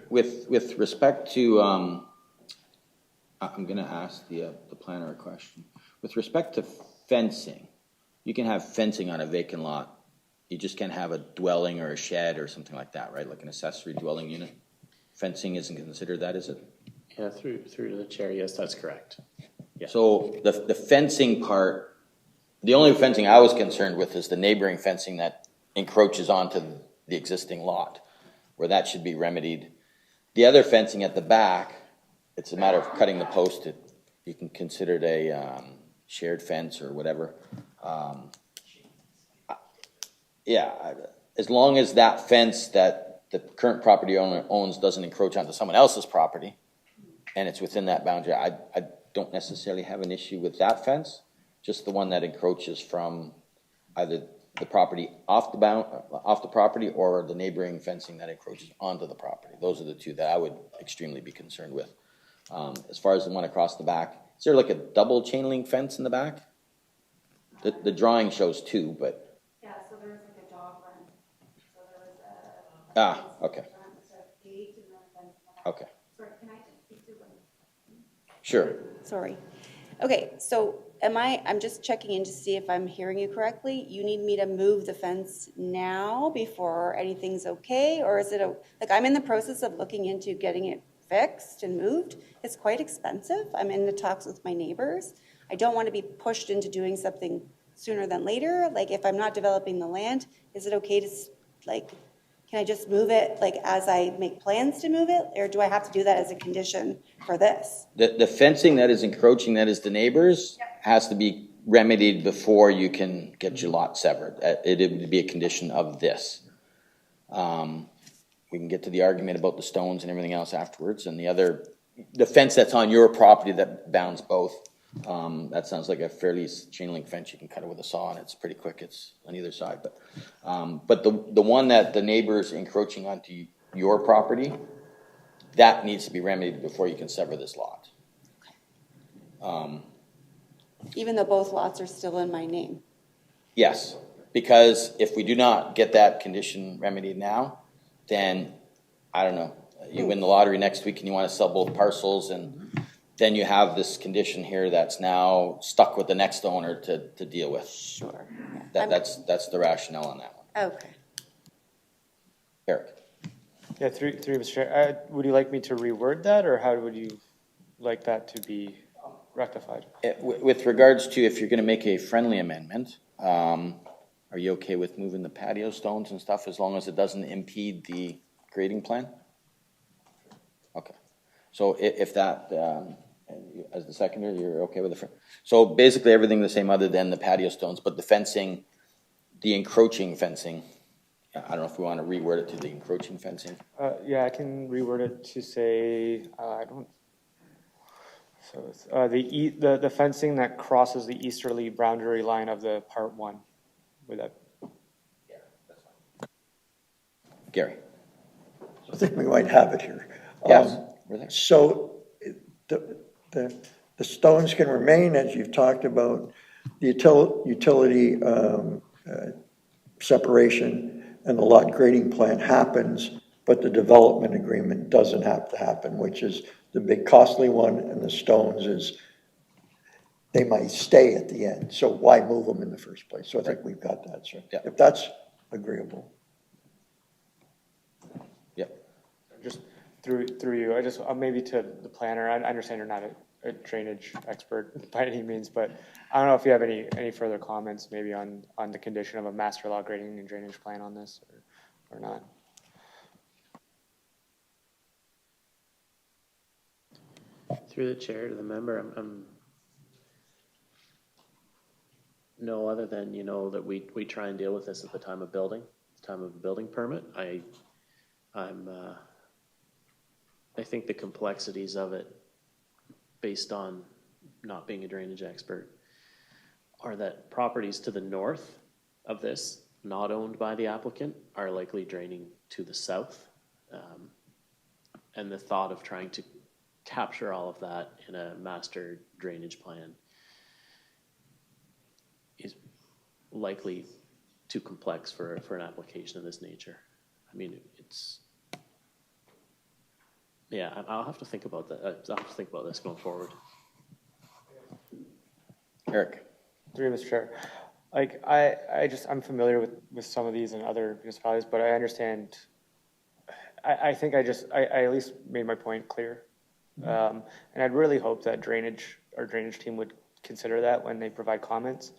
With respect to, I'm going to ask the planner a question. With respect to fencing, you can have fencing on a vacant lot. You just can't have a dwelling or a shed or something like that, right? Like an accessory dwelling unit. Fencing isn't considered that, is it? Yeah, through to the chair, yes, that's correct. Yeah. So the fencing part, the only fencing I was concerned with is the neighboring fencing that encroaches onto the existing lot, where that should be remedied. The other fencing at the back, it's a matter of cutting the post. You can consider it a shared fence or whatever. Yeah, as long as that fence that the current property owner owns doesn't encroach onto someone else's property, and it's within that boundary, I don't necessarily have an issue with that fence, just the one that encroaches from either the property off the property or the neighboring fencing that encroaches onto the property. Those are the two that I would extremely be concerned with. As far as the one across the back, is there like a double chain link fence in the back? The drawing shows two, but. Yeah, so there was like a dog run. So there was a. Okay. Gate and then a fence in the back. Okay. Sorry, can I just speak to one? Sure. Sorry. Okay, so I'm just checking in to see if I'm hearing you correctly. You need me to move the fence now before anything's okay? Or is it like I'm in the process of looking into getting it fixed and moved. It's quite expensive. I'm in the talks with my neighbors. I don't want to be pushed into doing something sooner than later. Like if I'm not developing the land, is it okay to can I just move it like as I make plans to move it? Or do I have to do that as a condition for this? The fencing that is encroaching, that is the neighbors, has to be remedied before you can get your lot severed. It would be a condition of this. We can get to the argument about the stones and everything else afterwards. And the fence that's on your property that bounds both, that sounds like a fairly chain link fence. You can cut it with a saw and it's pretty quick. It's on either side. But the one that the neighbor's encroaching onto your property, that needs to be remedied before you can sever this lot. Even though both lots are still in my name? Yes, because if we do not get that condition remedied now, then, I don't know, you win the lottery next week and you want to sell both parcels, and then you have this condition here that's now stuck with the next owner to deal with. Sure. That's the rationale on that one. Okay. Eric? Yeah, through Mr. Chair, would you like me to reword that, or how would you like that to be rectified? With regards to if you're going to make a friendly amendment, are you okay with moving the patio stones and stuff as long as it doesn't impede the grading plan? Okay. So if that, as the seconder, you're okay with it? So basically everything the same other than the patio stones, but the fencing, the encroaching fencing, I don't know if we want to reword it to the encroaching fencing. Yeah, I can reword it to say, so it's, the fencing that crosses the easterly boundary line of the part one. With that. Yeah, that's fine. Gary? I think we might have it here. Yes. So the stones can remain, as you've talked about, the utility separation and the lot grading plan happens, but the development agreement doesn't have to happen, which is the big costly one, and the stones is they might stay at the end. So why move them in the first place? So I think we've got that, sir. Yeah. If that's agreeable. Yep. Just through you, I just maybe to the planner. I understand you're not a drainage expert by any means, but I don't know if you have any further comments maybe on the condition of a master law grading and drainage plan on this or not. Through the chair to the member, I'm no other than, that we try and deal with this at the time of building, time of the building permit. I think the complexities of it, based on not being a drainage expert, are that properties to the north of this, not owned by the applicant, are likely draining to the south. And the thought of trying to capture all of that in a master drainage plan is likely too complex for an application of this nature. I mean, I'll have to think about that. I'll have to think about this going forward. Eric? Through Mr. Chair, like I'm familiar with some of these in other municipalities, but I understand. I think I at least made my point clear, and I'd really hope that our drainage team would consider that when they provide comments.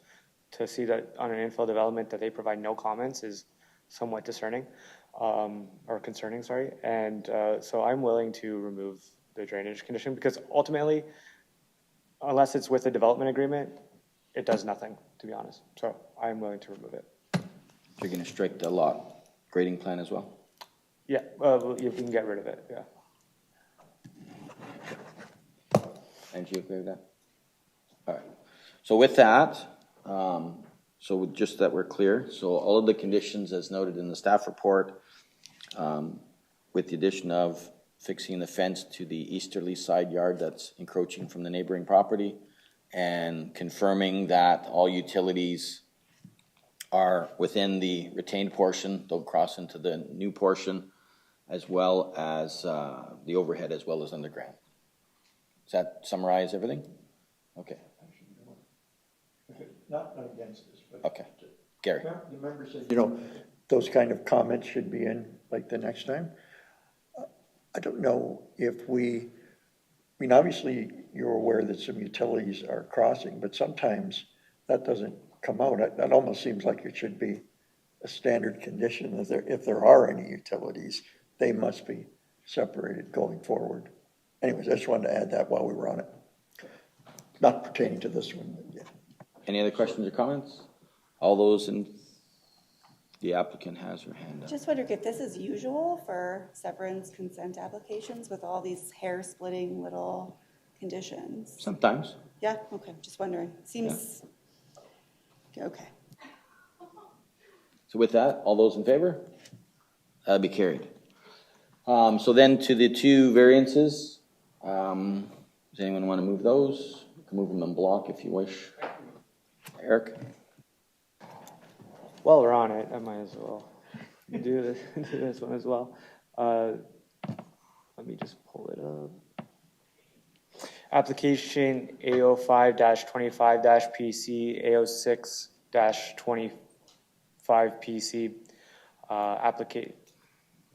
To see that on an infill development that they provide no comments is somewhat discerning, or concerning, sorry. And so I'm willing to remove the drainage condition because ultimately, unless it's with a development agreement, it does nothing, to be honest. So I'm willing to remove it. You're gonna strike the lot grading plan as well? Yeah, you can get rid of it, yeah. And you agree with that? All right. So with that, so just that we're clear, so all of the conditions as noted in the staff report, with the addition of fixing the fence to the easterly side yard that's encroaching from the neighboring property, and confirming that all utilities are within the retained portion, they'll cross into the new portion, as well as the overhead, as well as underground. Does that summarize everything? Okay. Not against this, but. Okay. Gary. The member said, you know, those kind of comments should be in like the next time. I don't know if I mean, obviously you're aware that some utilities are crossing, but sometimes that doesn't come out. That almost seems like it should be a standard condition that if there are any utilities, they must be separated going forward. Anyways, I just wanted to add that while we were on it. Not pertaining to this one, but yeah. Any other questions or comments? All those in, the applicant has her hand up. Just wondering if this is usual for severance consent applications with all these hair-splitting little conditions? Sometimes. Yeah, okay, just wondering. Seems, okay. So with that, all those in favor? That'll be carried. So then to the two variances, does anyone want to move those? You can move them in block if you wish. Eric? While we're on it, I might as well do this one as well. Let me just pull it up. Application A05-25-PC, A06-25PC,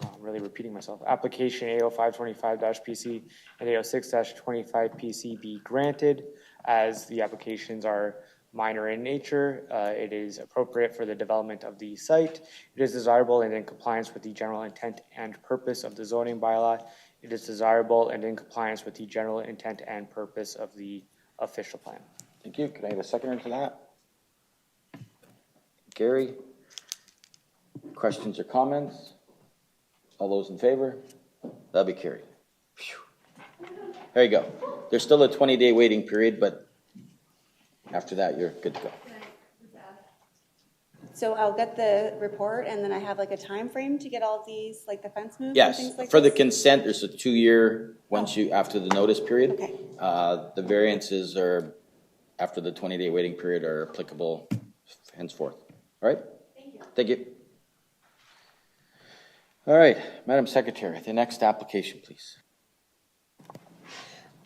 I'm really repeating myself. Application A05-25-PC and A06-25PC be granted as the applications are minor in nature. It is appropriate for the development of the site. It is desirable and in compliance with the general intent and purpose of the zoning bylaw. It is desirable and in compliance with the general intent and purpose of the official plan. Thank you. Can I get a seconder to that? Gary? Questions or comments? All those in favor? That'll be carried. Phew. There you go. There's still a 20-day waiting period, but after that, you're good to go. So I'll get the report and then I have like a time frame to get all these, like the fence moved and Yes, things like for the this? consent, there's a 2-year, after the notice period. Okay. The variances are, after the 20-day waiting period, are applicable henceforth. All right? Thank you. Thank you. All right, Madam Secretary, the next application, please.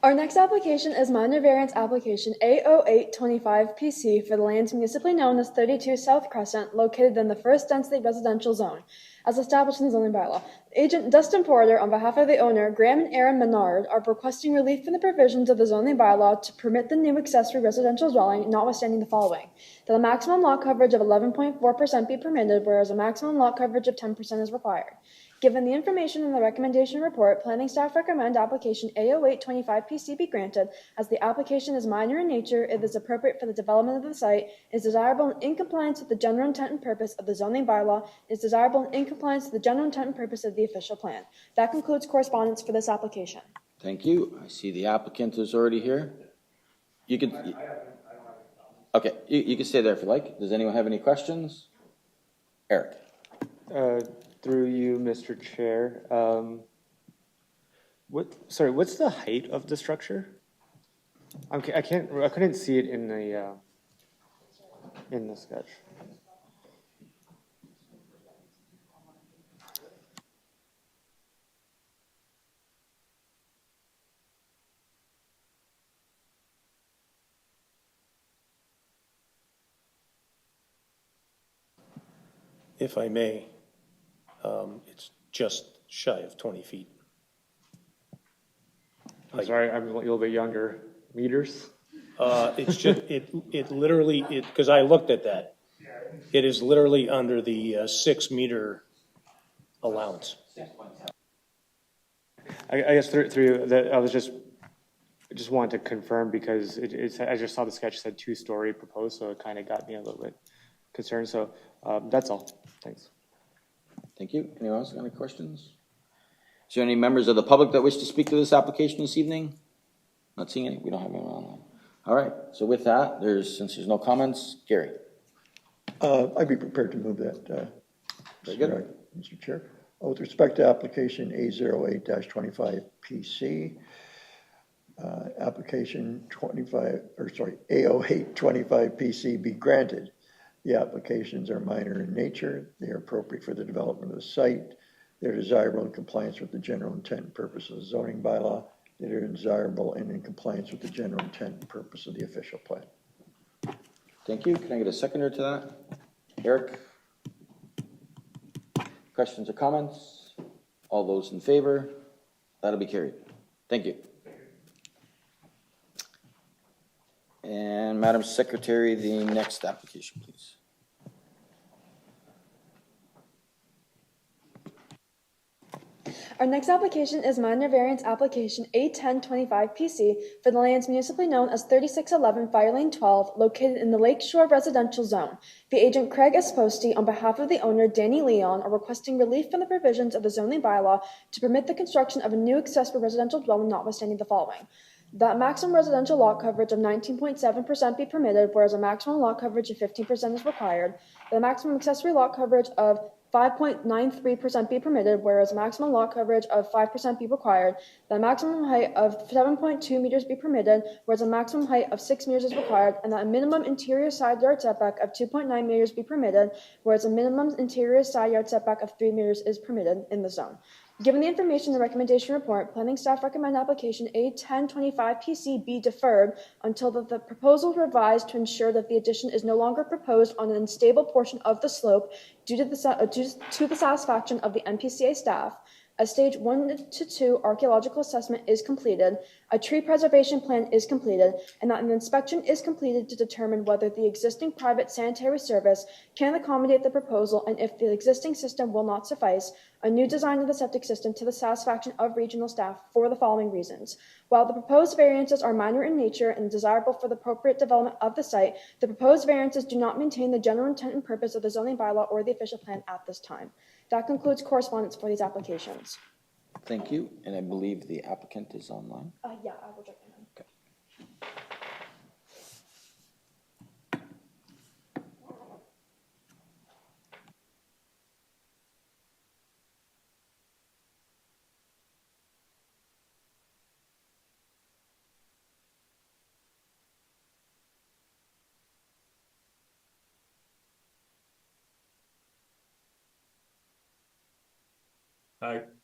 Our next application is minor variance application A0825PC for the land municipally known as 32 South Crescent, located in the first density residential zone, as established in the zoning bylaw. Agent Dustin Porter, on behalf of the owner, Graham and Aaron Menard, are requesting relief from the provisions of the zoning bylaw to permit the new accessory residential dwelling, notwithstanding the following: that a maximum lot coverage of 11.4% be permitted, whereas a maximum lot coverage of 10% is required. Given the information in the recommendation report, planning staff recommend application A0825PC be granted, as the application is minor in nature, it is appropriate for the development of the site, is desirable and in compliance with the general intent and purpose of the zoning bylaw, is desirable and in compliance with the general intent and purpose of the official plan. That concludes correspondence for this application. Thank you. I see the applicant is already here. You could. Okay, you can stay there if you like. Does anyone have any questions? Eric. Through you, Mr. Chair. What's the height of the structure? I couldn't see it in the sketch. If I may, it's just shy of 20 feet. I'm sorry, I'm a little bit younger. Meters? It's just, it literally, because I looked at that. It is literally under the 6 meter allowance. I guess through that, I just wanted to confirm because I just saw the sketch said 2-story proposed, so it kind of got me a little bit concerned. So that's all. Thanks. Thank you. Anyone else got any questions? Is there any members of the public that wish to speak to this application this evening? Not seeing any. We don't have anyone online. All right. So with that, since there's no comments, Gary. I'd be prepared to move that, Very good. Mr. Chair. With respect to application A08-25PC, application A08-25PC be granted. The applications are minor in nature. They are appropriate for the development of the site. They're desirable in compliance with the general intent and purpose of the zoning bylaw. They're desirable and in compliance with the general intent and purpose of the official plan. Thank you. Can I get a seconder to that? Eric? Questions or comments? All those in favor? That'll be carried. Thank you. And Madam Secretary, the next application, please. Our next application is minor variance application A1025PC for the lands municipally known as 3611 Fire Lane 12, located in the Lakeshore Residential Zone. The agent Craig Esposti, on behalf of the owner Danny Leon, are requesting relief from the provisions of the zoning bylaw to permit the construction of a new accessory residential dwelling, notwithstanding the following: that maximum residential lot coverage of 19.7% be permitted, whereas a maximum lot coverage of 15% is required. The maximum accessory lot coverage of 5.93% be permitted, whereas maximum lot coverage of 5% be required. The maximum height of 7.2 meters be permitted, whereas a maximum height of 6 meters is required, and that a minimum interior side yard setback of 2.9 meters be permitted, whereas a minimum interior side yard setback of 3 meters is permitted in the zone. Given the information in the recommendation report, planning staff recommend application A1025PC be deferred until the proposal revised to ensure that the addition is no longer proposed on an unstable portion of the slope due to the satisfaction of the MPCA staff. A stage 1 to 2 archaeological assessment is completed, a tree preservation plan is completed, and that an inspection is completed to determine whether the existing private sanitary service can accommodate the proposal, and if the existing system will not suffice, a new design of the septic system to the satisfaction of regional staff for the following reasons. While the proposed variances are minor in nature and desirable for the appropriate development of the site, the proposed variances do not maintain the general intent and purpose of the zoning bylaw or the official plan at this time. That concludes correspondence for these applications. Thank you. And I believe the applicant is online. Yeah, I will join in. Okay.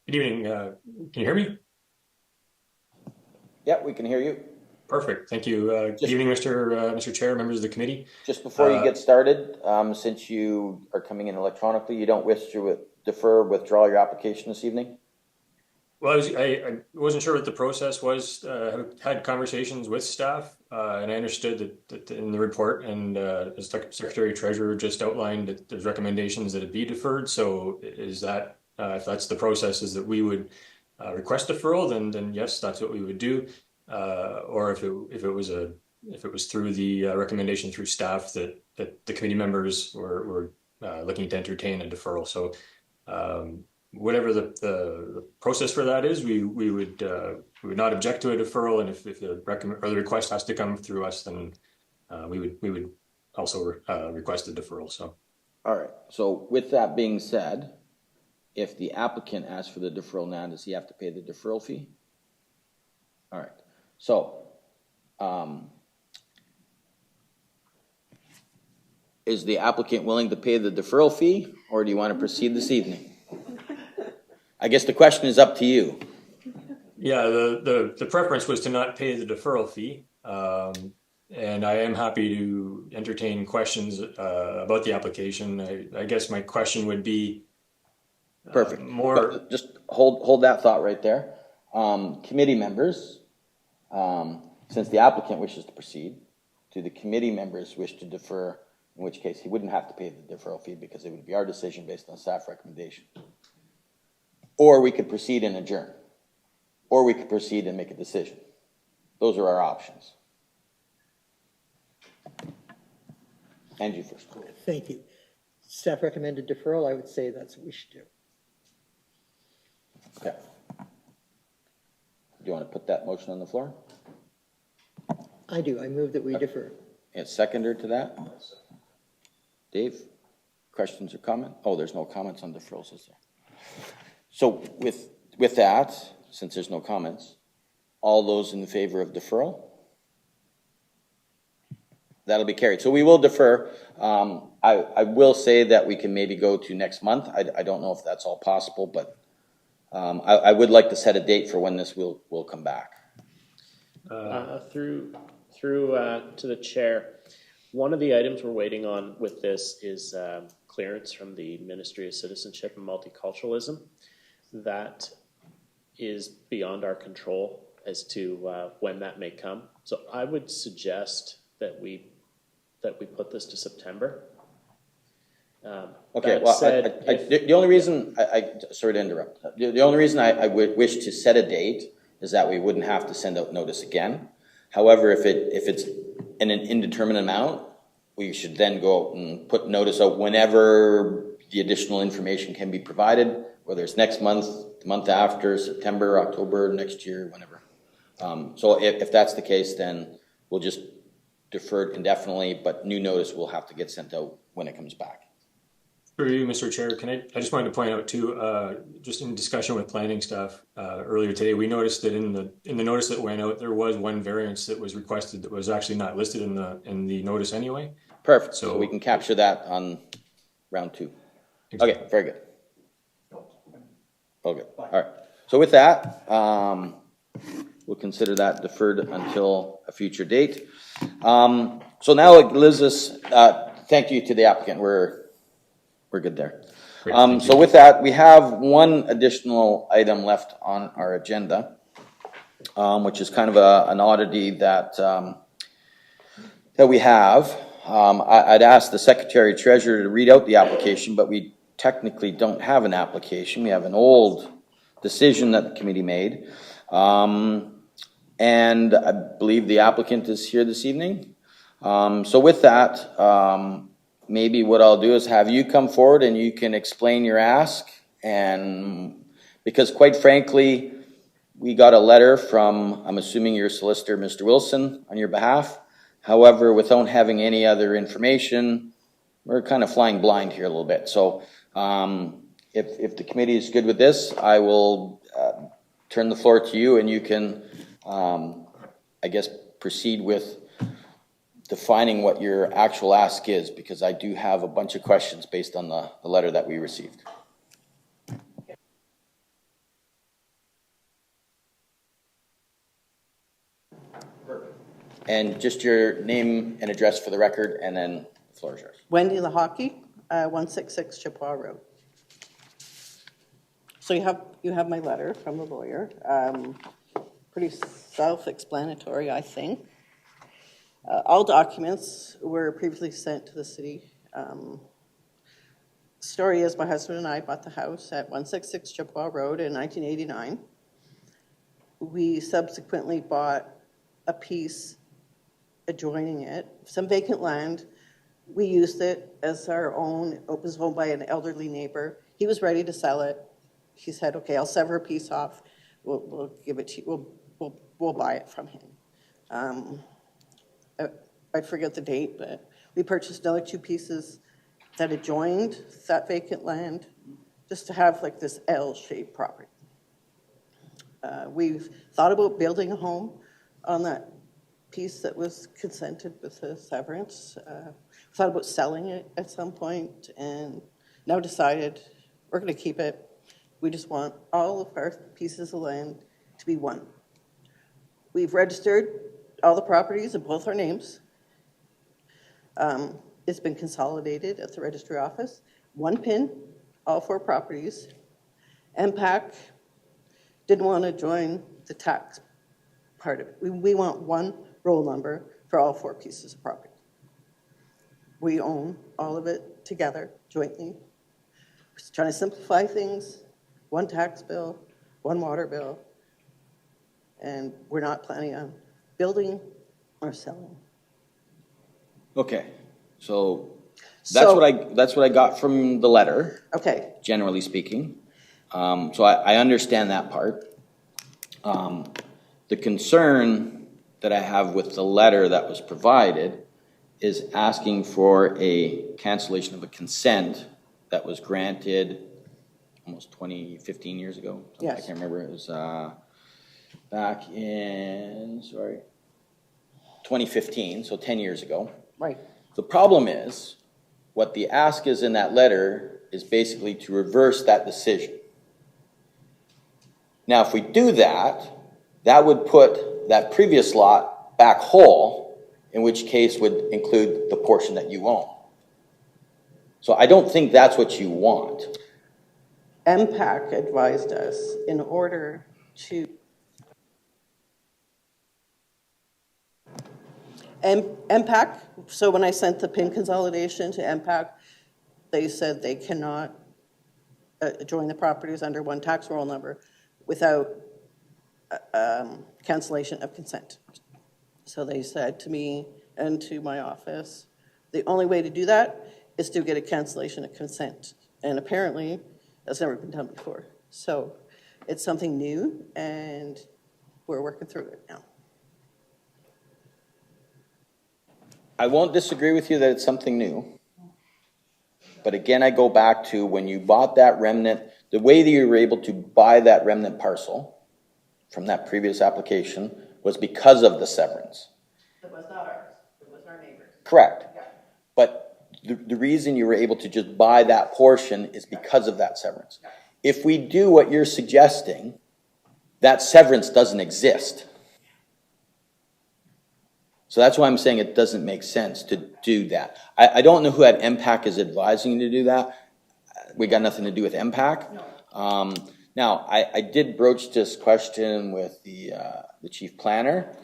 Good evening. Can you hear me? Yeah, we can hear you. Perfect. Thank you. Good evening, Mr. Chair, members of the committee. Just before you get started, since you are coming in electronically, you don't wish to withdraw your application this evening? Well, I wasn't sure what the process was. Had conversations with staff, and I understood that in the report, and as Secretary Treasurer just outlined, that there's recommendations that it be deferred. So is that, if that's the process, is that we would request deferral, then yes, that's what we would do. Or if it was through the recommendation through staff that the committee members were looking to entertain a deferral. So whatever the process for that is, we would not object to a deferral, and if the request has to come through us, then we would also request a deferral. So all right. So with that being said, if the applicant asks for the deferral now, does he have to pay the deferral fee? All right. So, is the applicant willing to pay the deferral fee, or do you want to proceed this evening? I guess the question is up to you. Yeah, the preference was to not pay the deferral fee, and I am happy to entertain questions about the application. I guess my question would be perfect. More. Just hold that thought right there. Committee members. Since the applicant wishes to proceed, do the committee members wish to defer in which case he wouldn't have to pay the deferral fee because it would be our decision based on staff recommendation. Or we could proceed and adjourn. Or we could proceed and make a decision. Those are our options. Angie first. Thank you. Staff recommended deferral, I would say that's what we should do. Okay. Do you want to put that motion on the floor? I do, I move that we defer. A seconder to that? Dave, questions or comment? Oh, there's no comments on deferrals, is there? So with that, since there's no comments, all those in favor of deferral? That'll be carried. So we will defer. I will say that we can maybe go to next month. I don't know if that's all possible, but I would like to set a date for when this will come back. Through to the chair, one of the items we're waiting on with this is clearance from the Ministry of Citizenship and Multiculturalism. That is beyond our control as to when that may come. So I would suggest that we put this to September. Okay, well, the only reason, sorry to interrupt. The only reason I would wish to set a date is that we wouldn't have to send out notice again. However, if it's in an indeterminate amount, we should then go out and put notice out whenever the additional information can be provided, whether it's next month, the month after, September, October, next year, whenever. So if that's the case, then we'll just defer it indefinitely, but new notice will have to get sent out when it comes back. For you, Mr. Chair, I just wanted to point out too, just in discussion with planning staff earlier today, we noticed that in the notice that went out, there was one variance that was requested that was actually not listed in the notice anyway. Perfect. So we can capture that on round 2. Exactly. Okay, very good. Okay, all right. So with that, we'll consider that deferred until a future date. So now, Elizabeth, thank you to the applicant. We're good there. So with that, we have one additional item left on our agenda, which is kind of an oddity that we have. I'd ask the Secretary Treasurer to read out the application, but we technically don't have an application. We have an old decision that the committee made. And I believe the applicant is here this evening. So with that, maybe what I'll do is have you come forward and you can explain your ask. And because quite frankly, we got a letter from, I'm assuming your solicitor, Mr. Wilson, on your behalf. However, without having any other information, we're kind of flying blind here a little bit. So if the committee is good with this, I will turn the floor to you and you can, I guess, proceed with defining what your actual ask is, because I do have a bunch of questions based on the letter that we received. And just your name and address for the record, and then the floor is yours. Wendy LaHockey, 166 Chippewa Road. So you have my letter from the lawyer. Pretty self-explanatory, I think. All documents were previously sent to the city. Story is my husband and I bought the house at 166 Chippewa Road in 1989. We subsequently bought a piece adjoining it, some vacant land. We used it as our own. It was owned by an elderly neighbor. He was ready to sell it. He said, okay, I'll sever a piece off. We'll give it to you. We'll buy it from him. I forget the date, but we purchased another 2 pieces that adjoined that vacant land just to have like this L-shaped property. We've thought about building a home on that piece that was consented with the severance. Thought about selling it at some point and now decided we're going to keep it. We just want all of our pieces of land to be one. We've registered all the properties in both our names. It's been consolidated at the registry office. 1 PIN, all 4 properties. MPAC didn't want to join the tax part of it. We want one roll number for all 4 pieces of property. We own all of it together, jointly. We're just trying to simplify things, one tax bill, one water bill, and we're not planning on building or selling. Okay, so that's what I got from the letter, Okay, generally speaking. So I understand that part. The concern that I have with the letter that was provided is asking for a cancellation of a consent that was granted almost 15 years ago. I Yes. can't remember, it was back in, 2015, so 10 years ago. right. The problem is, what the ask is in that letter is basically to reverse that decision. Now, if we do that, that would put that previous lot back whole, in which case would include the portion that you own. So I don't think that's what you want. MPAC advised us in order to MPAC, so when I sent the PIN consolidation to MPAC, they said they cannot join the properties under one tax roll number without cancellation of consent. So they said to me and to my office, the only way to do that is to get a cancellation of consent. And apparently, that's never been done before. So it's something new, and we're working through it now. I won't disagree with you that it's something new. But again, I go back to when you bought that remnant, the way that you were able to buy that remnant parcel from that previous application was because of the severance. It was not ours. It was our neighbors. Correct. But the reason you were able to just buy that portion is because of that severance. If we do what you're suggesting, that severance doesn't exist. So that's why I'm saying it doesn't make sense to do that. I don't know who at MPAC is advising you to do that. We got nothing to do with MPAC. No. Now, I did broach this question with the chief planner.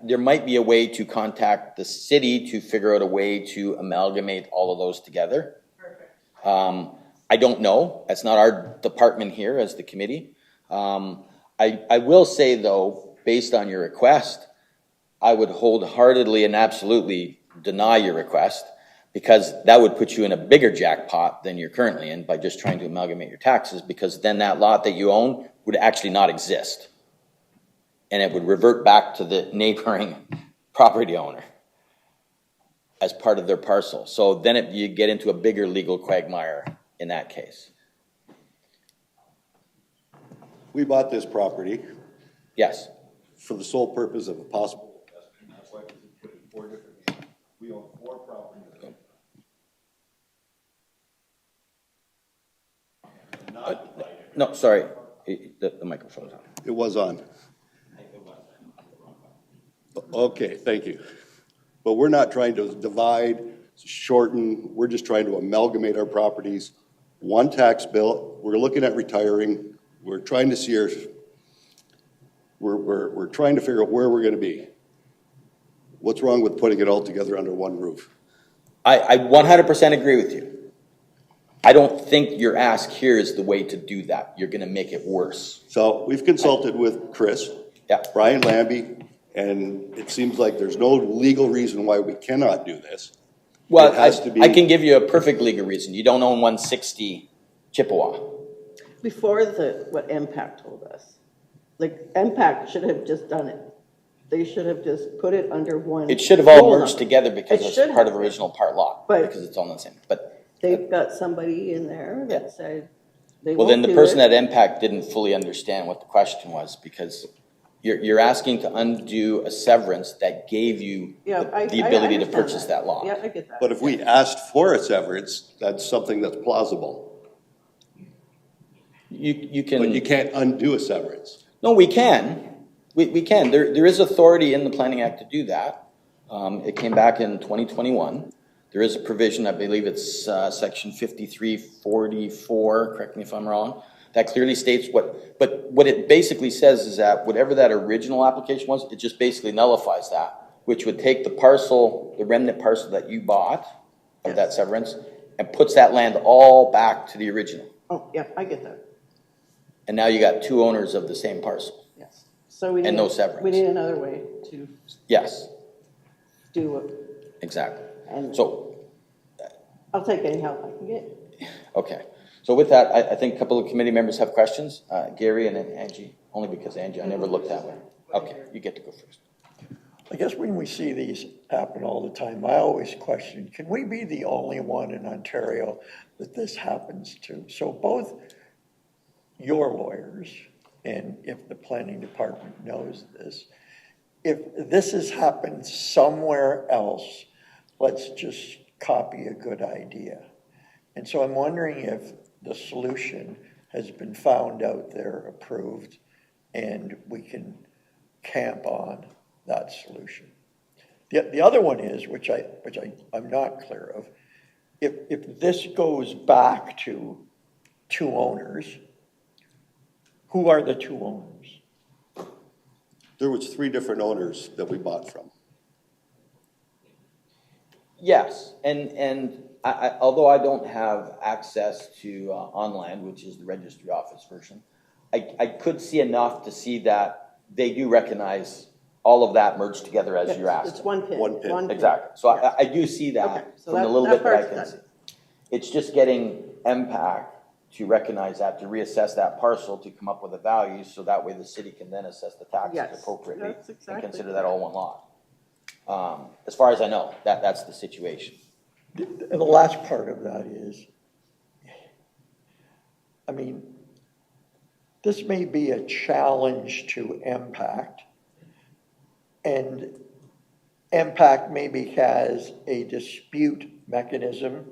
There might be a way to contact the city to figure out a way to amalgamate all of those together. Perfect. I don't know. That's not our department here as the committee. I will say, though, based on your request, I would wholeheartedly and absolutely deny your request, because that would put you in a bigger jackpot than you're currently in by just trying to amalgamate your taxes, because then that lot that you own would actually not exist. And it would revert back to the neighboring property owner as part of their parcel. So then you get into a bigger legal quagmire in that case. We bought this property Yes. for the sole purpose of a possible investment. That's why we put in 4 different names. We own 4 properties. No, sorry. The microphone's on. It was on. Okay, thank you. But we're not trying to divide, shorten, we're just trying to amalgamate our properties. One tax bill, we're looking at retiring, we're trying to see we're trying to figure out where we're gonna be. What's wrong with putting it all together under one roof? I 100% agree with you. I don't think your ask here is the way to do that. You're gonna make it worse. So we've consulted with Chris, Yeah. Brian Lambie, and it seems like there's no legal reason why we cannot do this. Well, It has to be- I can give you a perfect legal reason. You don't own 160 Chippewa. Before what MPAC told us, like, MPAC should have just done it. They should have just put it under one. It should have all roll merged number. together because It it's should part have. of original part lot, But- because it's all in the same, but, They've got somebody in there that said they well, won't then the do person it. at MPAC didn't fully understand what the question was, because you're asking to undo a severance that gave you Yeah, the I ability to understand purchase that lot. Yeah, I get that. But if we asked for a severance, that's something that's plausible. You But you can, can't undo a severance. no, we can. We can. There is authority in the Planning Act to do that. It came back in 2021. There is a provision, I believe it's section 5344, correct me if I'm wrong, that clearly states but what it basically says is that whatever that original application was, it just basically nullifies that which would take the parcel, the remnant parcel that you bought of that severance, and puts that land all back to the original. Oh, yeah, I get that, And now you got two owners of the same parcel. yes. So we need. And no severance. We need another way to Yes, do it, exactly. and So, I'll take any help I can get. okay. So with that, I think a couple of committee members have questions. Gary and then Angie, only because Angie, I never looked that way. Okay, you get to go first. I guess when we see these happen all the time, I always question, can we be the only one in Ontario that this happens to? So both your lawyers, and if the planning department knows this, if this has happened somewhere else, let's just copy a good idea. And so I'm wondering if the solution has been found out there, approved, and we can camp on that solution. The other one is, which I'm not clear of, if this goes back to two owners, who are the two owners? There was 3 different owners that we bought from. Yes, and although I don't have access to OnLand, which is the registry office version, I could see enough to see that they do recognize all of that merged together as you're asking. It's one pin. One pin. Exactly. So I do see that Okay, so from the that- little that bit that I part's can done. see. It's just getting MPAC to recognize that, to reassess that parcel, to come up with a value, so that way the city can then assess the taxes Yes, appropriately that's and exactly consider that all one lot. As far as I know, that's the situation. And the last part of that is, I mean, this may be a challenge to impact, and impact maybe has a dispute mechanism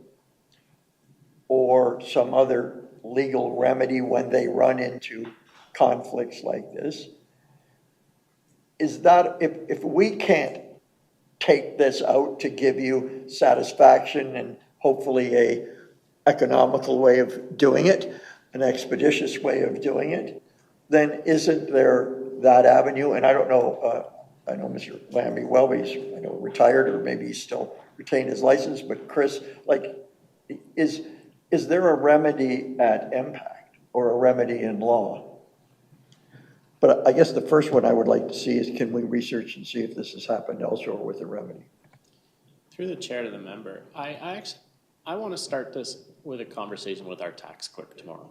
or some other legal remedy when they run into conflicts like this. Is that, if we can't take this out to give you satisfaction and hopefully a economical way of doing it, an expeditious way of doing it, then isn't there that avenue? And I don't know, I know Mr. Lambie Welby's, I know, retired, or maybe he's still retained his license, but Chris, like, is there a remedy at impact or a remedy in law? But I guess the first one I would like to see is, can we research and see if this has happened elsewhere with a remedy? Through the chair to the member, I want to start this with a conversation with our tax clerk tomorrow.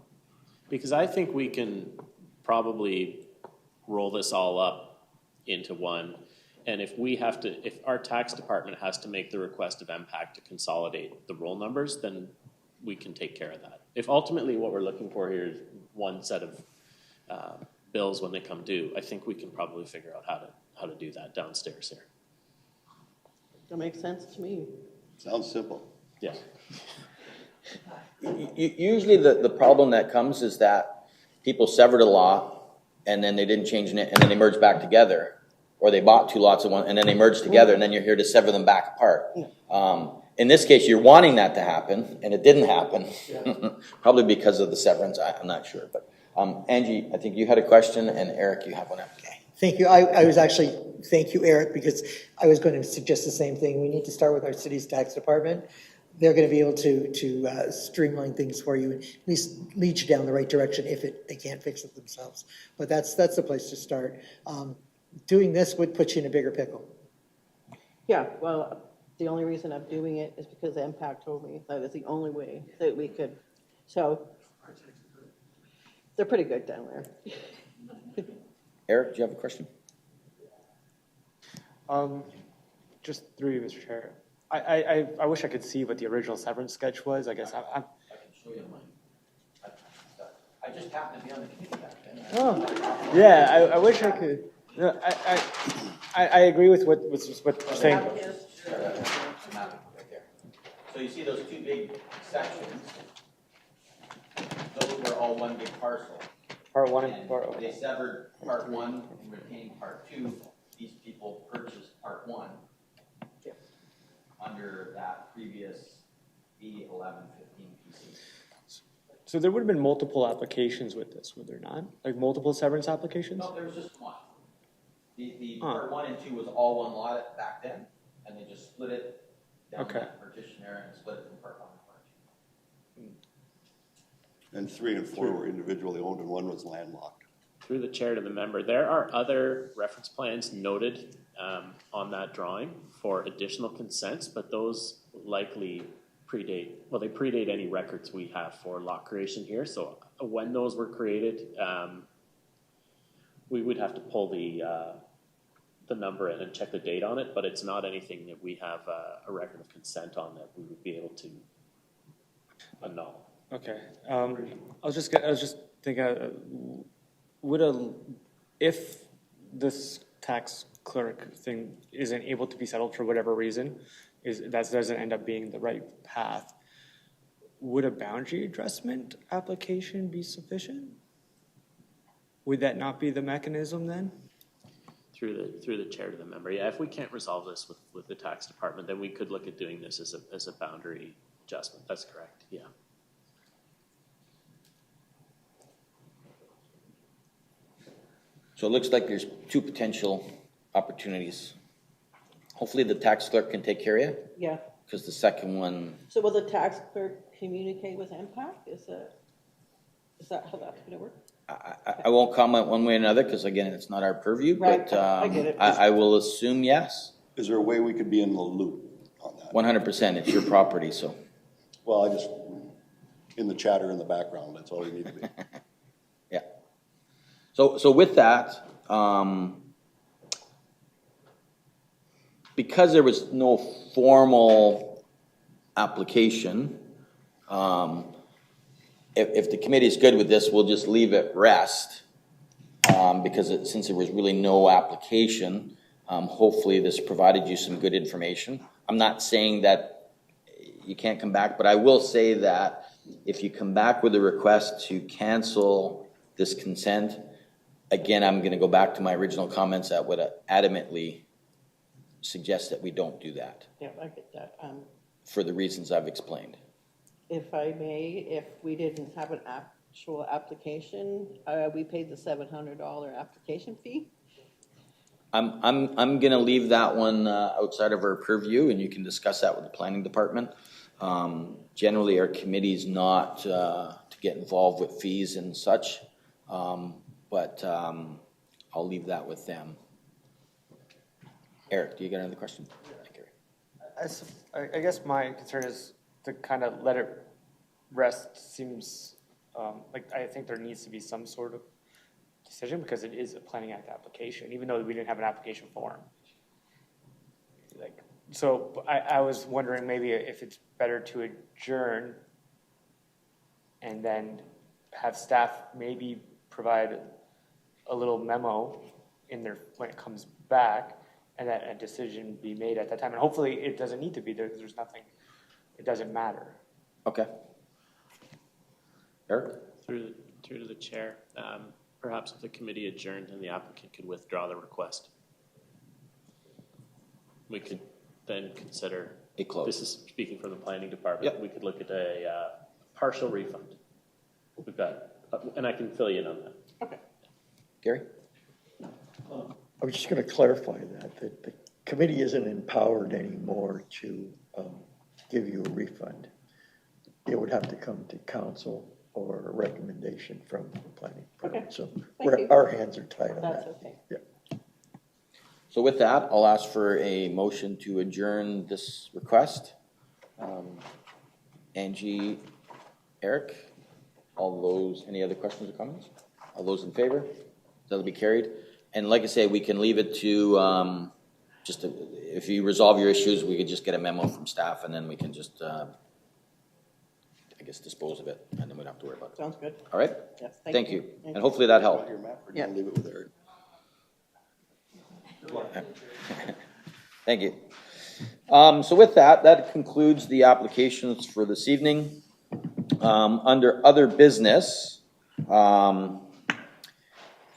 Because I think we can probably roll this all up into one. And if our tax department has to make the request of impact to consolidate the roll numbers, then we can take care of that. If ultimately what we're looking for here is one set of bills when they come due, I think we can probably figure out how to do that downstairs here. That makes sense to me. Sounds simple. Yeah. Usually the problem that comes is that people severed a lot and then they didn't change it and then they merged back together, or they bought 2 lots of one and then they merged together and then you're here to sever them back apart. In this case, you're wanting that to happen and it didn't happen, probably because of the severance. I'm not sure, but Angie, I think you had a question, and Eric, you have one after. Thank you. I was actually, thank you, Eric, because I was going to suggest the same thing. We need to start with our city's tax department. They're going to be able to streamline things for you, and at least lead you down the right direction if they can't fix it themselves. But that's the place to start. Doing this would put you in a bigger pickle. Yeah, well, the only reason I'm doing it is because Impact told me that is the only way that we could. So they're pretty good down there. Eric, do you have a question? Just through you, Mr. Chair. I wish I could see what the original severance sketch was. I guess I can show you mine. I just happened to be on the committee back then. Oh, yeah. I wish I could. No, I agree with what you're saying. So you see those 2 big sections? Those were all one big parcel. Part 1 and part 2. They severed part 1 and retained part 2. These people purchased part 1 under that previous B1115 PC. So there would have been multiple applications with this, would there not? Like multiple severance applications? No, there was just one. The part 1 and 2 was all one lot back then, and they just split it down Okay. that partition there and split it from part 1 to part 2. And 3 and 4 were individually owned and one was landlocked. Through the chair to the member, there are other reference plans noted on that drawing for additional consents, but those likely they predate any records we have for lot creation here. So when those were created, we would have to pull the number in and check the date on it, but it's not anything that we have a record of consent on that we would be able to annul. Okay. I was just thinking, if this tax clerk thing isn't able to be settled for whatever reason, that doesn't end up being the right path, would a boundary adjustment application be sufficient? Would that not be the mechanism then? Through the chair to the member, yeah. If we can't resolve this with the tax department, then we could look at doing this as a boundary adjustment. That's correct. Yeah. So it looks like there's 2 potential opportunities. Hopefully the tax clerk can take care of you, Yeah. because the second one, So will the tax clerk communicate with MPAC? Is that how that's gonna work? I won't comment one way or another, because again, it's not our purview, Right, but I get it. I will assume yes. Is there a way we could be in the loop on that? 100%, it's your property, so. Well, in the chatter in the background, that's all we need to be. Yeah. So with that, because there was no formal application, if the committee is good with this, we'll just leave it rest. Because since there was really no application, hopefully this provided you some good information. I'm not saying that you can't come back, but I will say that if you come back with a request to cancel this consent, again, I'm going to go back to my original comments that would adamantly suggest that we don't do that Yeah, I get that. for the reasons I've explained. If I may, if we didn't have an actual application, we paid the $700 application fee. I'm gonna leave that one outside of our purview, and you can discuss that with the planning department. Generally, our committee's not to get involved with fees and such, but I'll leave that with them. Eric, do you got another question? I guess my concern is to kind of let it rest seems, like I think there needs to be some sort of decision because it is a planning act application, even though we didn't have an application form. So I was wondering maybe if it's better to adjourn and then have staff maybe provide a little memo in there when it comes back, and that a decision be made at that time. And hopefully it doesn't need to be there because there's nothing, it doesn't matter. Okay. Eric? Through to the chair, perhaps if the committee adjourned and the applicant could withdraw the request, we could then consider. A close. This is speaking from the planning department. Yep. We could look at a partial refund. We've got, and I can fill you in on that. Okay. Gary? I was just going to clarify that the committee isn't empowered anymore to give you a refund. It would have to come to council or a recommendation from the planning department. Okay. So Thank you. our hands are tied on That's that. okay. Yeah. So with that, I'll ask for a motion to adjourn this request. Angie, Eric, all those, any other questions or comments? All those in favor? That'll be carried. And like I say, we can leave it to, if you resolve your issues, we could just get a memo from staff and then we can just, I guess, dispose of it and then we don't have to worry about it. Sounds good. All right? Yes, Thank you. And hopefully that helped. Your map, or do you Yeah. wanna leave it with Eric? Thank you. So with that, that concludes the applications for this evening. Under other business,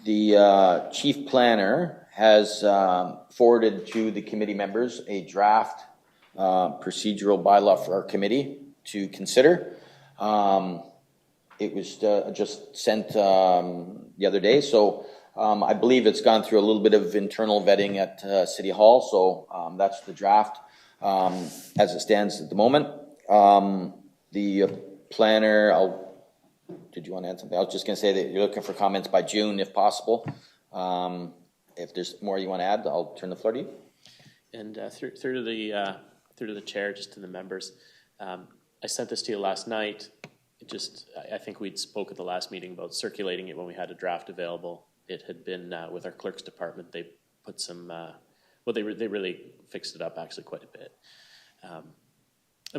the chief planner has forwarded to the committee members a draft procedural bylaw for our committee to consider. It was just sent the other day, so I believe it's gone through a little bit of internal vetting at City Hall, so that's the draft as it stands at the moment. The planner, did you want to add something? I was just going to say that you're looking for comments by June if possible. If there's more you want to add, I'll turn the floor to you. And through to the chair, just to the members, I sent this to you last night. I think we'd spoke at the last meeting about circulating it when we had a draft available. It had been with our clerk's department. They put some, they really fixed it up actually quite a bit.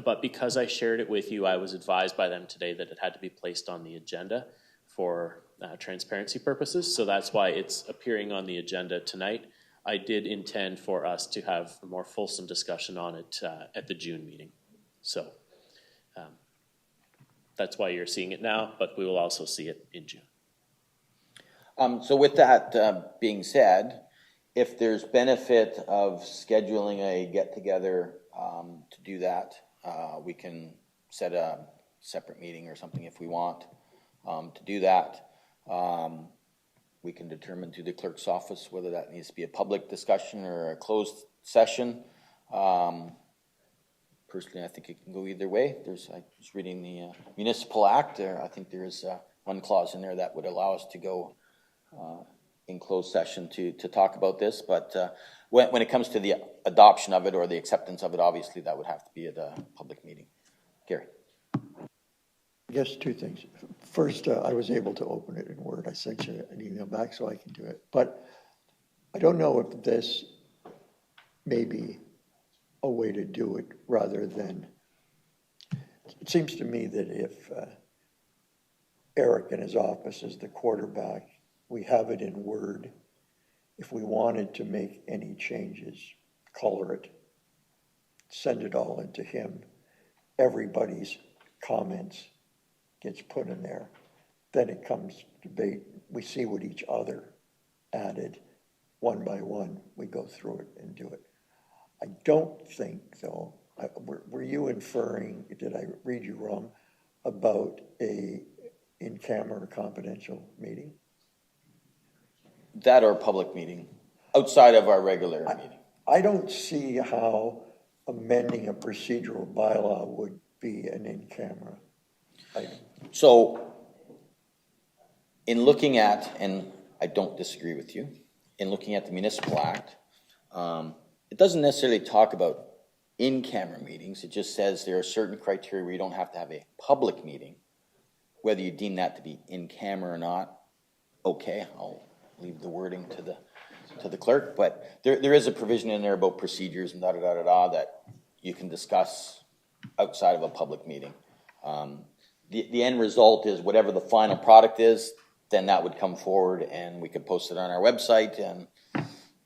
But because I shared it with you, I was advised by them today that it had to be placed on the agenda for transparency purposes. So that's why it's appearing on the agenda tonight. I did intend for us to have a more fulsome discussion on it at the June meeting. So that's why you're seeing it now, but we will also see it in June. So with that being said, if there's benefit of scheduling a get-together to do that, we can set a separate meeting or something if we want to do that. We can determine through the clerk's office whether that needs to be a public discussion or a closed session. Personally, I think it can go either way. I was reading the Municipal Act there. I think there is one clause in there that would allow us to go in closed session to talk about this. But when it comes to the adoption of it or the acceptance of it, obviously that would have to be at a public meeting. Gary. I guess two things. First, I was able to open it in Word. I sent you an email back so I can do it. But I don't know if this may be a way to do it rather than, it seems to me that if Eric in his office is the quarterback, we have it in Word. If we wanted to make any changes, color it, send it all into him. Everybody's comments gets put in there. Then it comes debate. We see what each other added one by one. We go through it and do it. I don't think, though, were you inferring, did I read you wrong, about a in-camera confidential meeting? That or public meeting, outside of our regular meeting. I don't see how amending a procedural bylaw would be an in-camera item. So, in looking at, and I don't disagree with you, in looking at the Municipal Act, it doesn't necessarily talk about in-camera meetings. It just says there are certain criteria where you don't have to have a public meeting. Whether you deem that to be in-camera or not, okay, I'll leave the wording to the clerk. But there is a provision in there about procedures and that you can discuss outside of a public meeting. The end result is whatever the final product is, then that would come forward and we could post it on our website and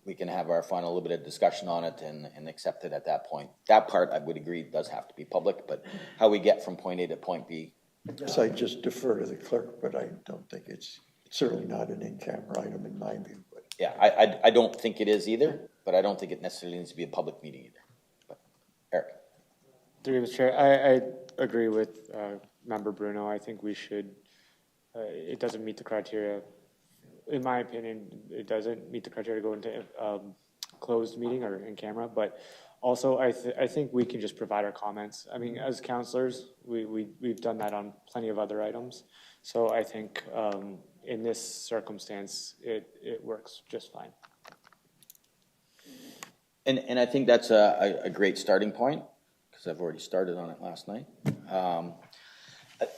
we can have our final little bit of discussion on it and accept it at that point. That part, I would agree, does have to be public, but how we get from point A to point B. Yes, I just defer to the clerk, but I don't think it's certainly not an in-camera item in my view. But. Yeah, I don't think it is either, but I don't think it necessarily needs to be a public meeting either. But Eric. Through the chair, I agree with Member Bruno. I think we should, it doesn't meet the criteria. In my opinion, it doesn't meet the criteria to go into closed meeting or in camera, but also I think we can just provide our comments. I mean, as councillors, we've done that on plenty of other items. So I think in this circumstance, it works just fine. And I think that's a great starting point because I've already started on it last night.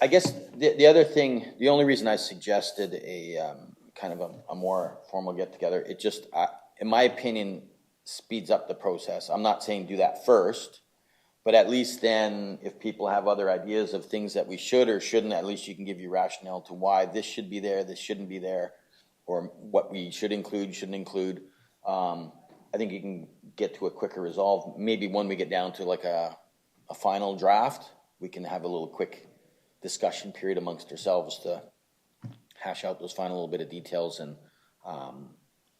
I guess the other thing, the only reason I suggested a kind of a more formal get-together, it just, in my opinion, speeds up the process. I'm not saying do that first, but at least then if people have other ideas of things that we should or shouldn't, at least you can give your rationale to why this should be there, this shouldn't be there, or what we should include, shouldn't include. I think you can get to a quicker resolve. Maybe when we get down to like a final draft, we can have a little quick discussion period amongst ourselves to hash out those final little bit of details, and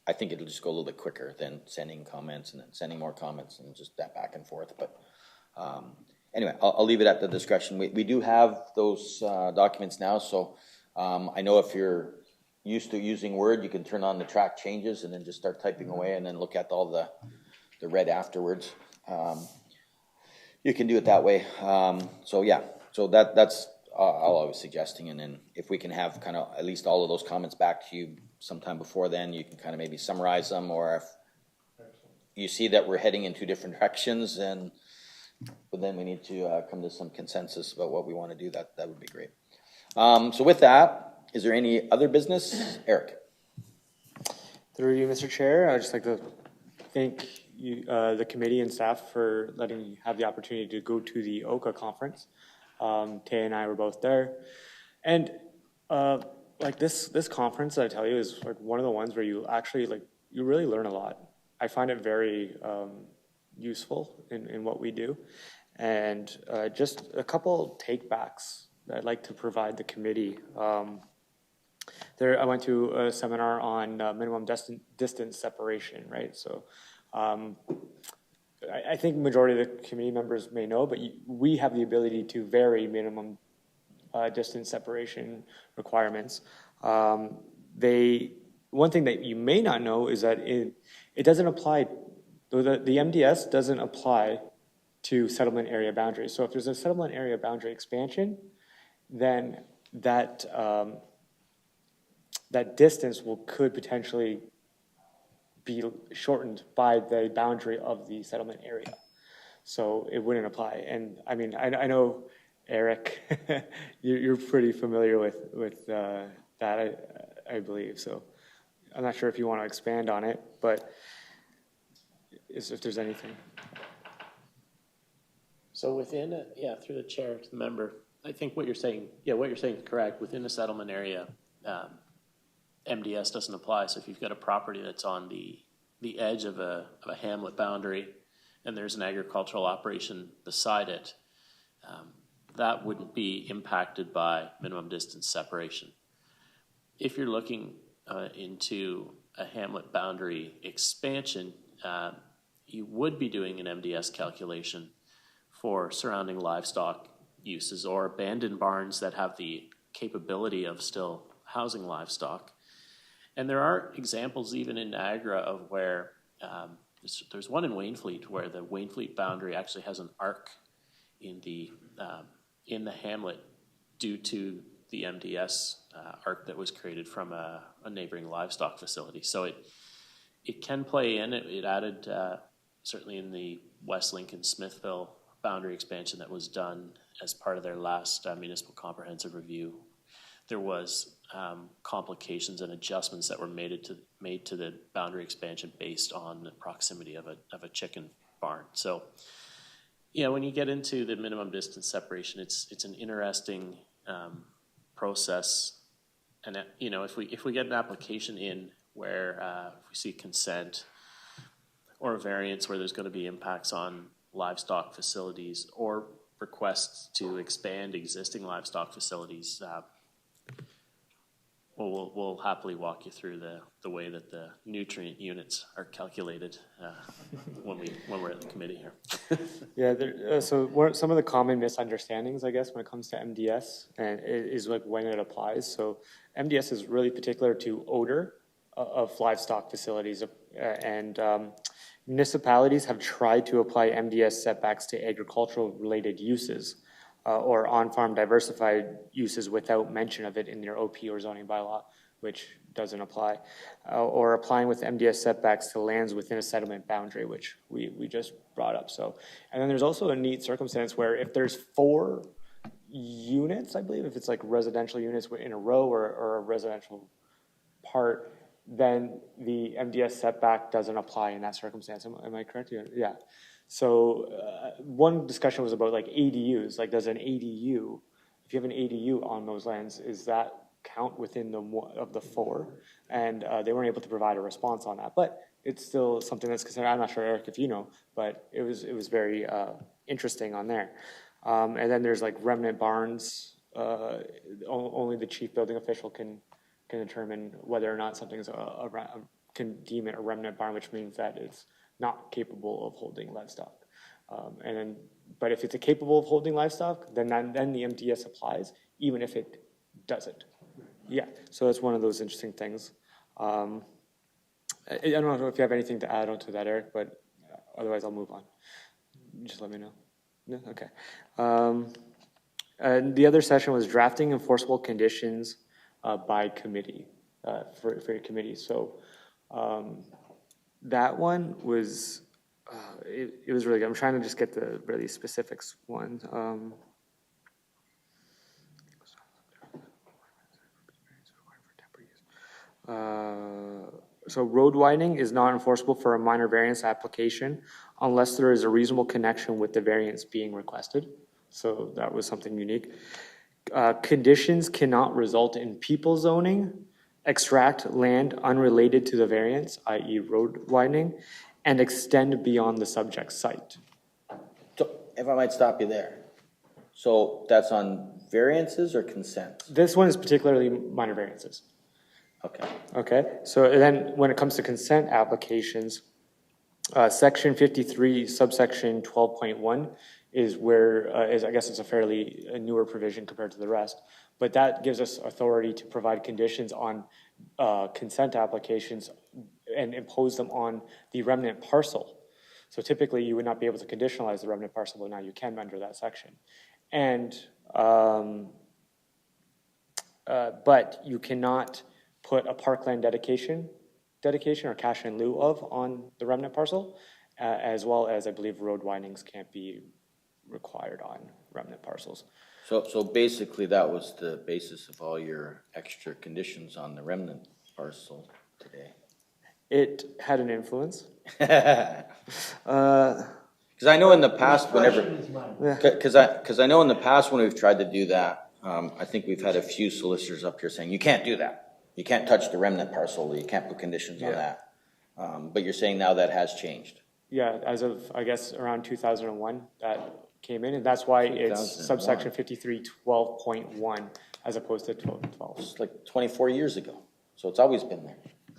I think it'll just go a little bit quicker than sending comments and then sending more comments and just that back and forth. But anyway, I'll leave it at the discretion. We do have those documents now, so I know if you're used to using Word, you can turn on the track changes and then just start typing away and then look at all the red afterwards. You can do it that way. So yeah, so that's all I was suggesting. And then if we can have kind of at least all of those comments back to you sometime before then, you can kind of maybe summarize them, or if you see that we're heading in two different directions, but then we need to come to some consensus about what we want to do, that would be great. So with that, is there any other business? Eric. Through you, Mr. Chair, I'd just like to thank you, the committee and staff for letting me have the opportunity to go to the OCA conference. Tay and I were both there. And like this conference, I tell you, is like one of the ones where you actually you really learn a lot. I find it very useful in what we do. And just a couple take-backs that I'd like to provide the committee. I went to a seminar on minimum distance separation, right? So I think majority of the committee members may know, but we have the ability to vary minimum distance separation requirements. One thing that you may not know is that it doesn't apply, the MDS doesn't apply to settlement area boundaries. So if there's a settlement area boundary expansion, then that distance could potentially be shortened by the boundary of the settlement area. So it wouldn't apply. And I mean, I know, Eric, you're pretty familiar with that, I believe. So I'm not sure if you want to expand on it, but if there's anything. So within, through the chair to the member, I think what you're saying is correct. Within a settlement area, MDS doesn't apply. So if you've got a property that's on the edge of a hamlet boundary and there's an agricultural operation beside it, that wouldn't be impacted by minimum distance separation. If you're looking into a hamlet boundary expansion, you would be doing an MDS calculation for surrounding livestock uses or abandoned barns that have the capability of still housing livestock. And there are examples even in Niagara of where there's one in Wainfleet where the Wainfleet boundary actually has an arc in the hamlet due to the MDS arc that was created from a neighboring livestock facility. So it can play in. It added certainly in the West Lincoln Smithville boundary expansion that was done as part of their last municipal comprehensive review. There was complications and adjustments that were made to the boundary expansion based on the proximity of a chicken barn. So, when you get into the minimum distance separation, it's an interesting process. And if we get an application in where if we see consent or a variance where there's going to be impacts on livestock facilities or requests to expand existing livestock facilities, we'll happily walk you through the way that the nutrient units are calculated when we're at the committee here. Yeah, so some of the common misunderstandings, I guess, when it comes to MDS and is like when it applies. So MDS is really particular to odor of livestock facilities, and municipalities have tried to apply MDS setbacks to agricultural related uses or on-farm diversified uses without mention of it in their OP or zoning bylaw, which doesn't apply, or applying with MDS setbacks to lands within a settlement boundary, which we just brought up. So, and then there's also a neat circumstance where if there's 4 units, I believe, if it's like residential units in a row or a residential part, then the MDS setback doesn't apply in that circumstance. Am I correct? Yeah. So one discussion was about like ADUs. Like, does an ADU, if you have an ADU on those lands, is that count within the 4? And they weren't able to provide a response on that. But it's still something that's considered. I'm not sure, Eric, if you know, but it was very interesting on there. And then there's like remnant barns. Only the chief building official can determine whether or not something's can deem it a remnant barn, which means that it's not capable of holding livestock. But if it's capable of holding livestock, then the MDS applies, even if it doesn't. Yeah, so it's one of those interesting things. I don't know if you have anything to add on to that, Eric, but otherwise I'll move on. Just let me know. No? Okay. And the other session was drafting enforceable conditions by committee, for your committee. So that one was, it was really good. I'm trying to just get the really specifics one. So road widening is not enforceable for a minor variance application unless there is a reasonable connection with the variance being requested. So that was something unique. Conditions cannot result in people zoning, extract land unrelated to the variance, i.e. road widening, and extend beyond the subject site. So, if I might stop you there. So that's on variances or consent? This one is particularly minor variances. Okay. Okay, so then when it comes to consent applications, section 53, subsection 12.1 is where, I guess it's a fairly newer provision compared to the rest, but that gives us authority to provide conditions on consent applications and impose them on the remnant parcel. So typically you would not be able to conditionalize the remnant parcel, but now you can under that section. And, but you cannot put a parkland dedication or cash in lieu of on the remnant parcel, as well as I believe road windings can't be required on remnant parcels. So basically that was the basis of all your extra conditions on the remnant parcel today. It had an influence. Because I know in the past, because I know in the past when we've tried to do that, I think we've had a few solicitors up here saying, you can't do that. You can't touch the remnant parcel, you can't put conditions on that. But you're saying now that has changed. Yeah, as of, I guess, around 2001, that came in, and that's why it's subsection 5312.1 as opposed to 1212. It's like 24 years ago, so it's always been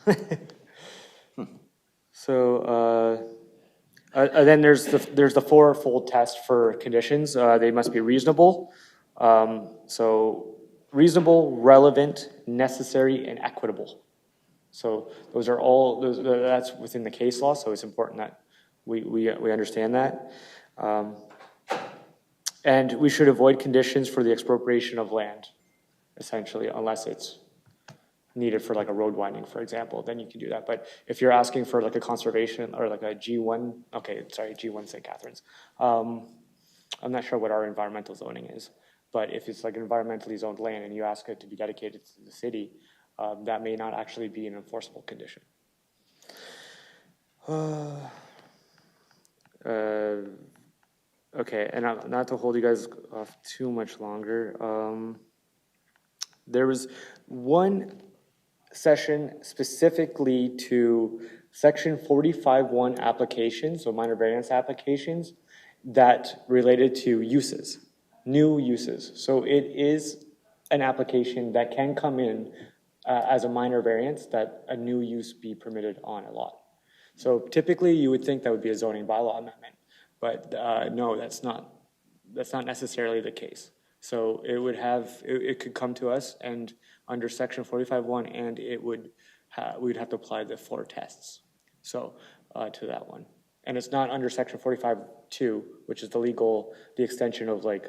there. So, then there's the fourfold test for conditions. They must be reasonable. So reasonable, relevant, necessary, and equitable. So those are all, that's within the case law, so it's important that we understand that. And we should avoid conditions for the expropriation of land, essentially, unless it's needed for like a road winding, for example, then you can do that. But if you're asking for like a conservation or like a G1, G1 St. Catharines, I'm not sure what our environmental zoning is, but if it's like environmentally zoned land and you ask it to be dedicated to the city, that may not actually be an enforceable condition. Okay, and not to hold you guys off too much longer, there was one session specifically to section 45.1 applications, so minor variance applications, that related to uses, new uses. So it is an application that can come in as a minor variance that a new use be permitted on a lot. So typically you would think that would be a zoning bylaw amendment, but no, that's not necessarily the case. So it would it could come to us and under section 45.1 and we'd have to apply the 4 tests. So to that one. And it's not under section 45.2, which is the extension of like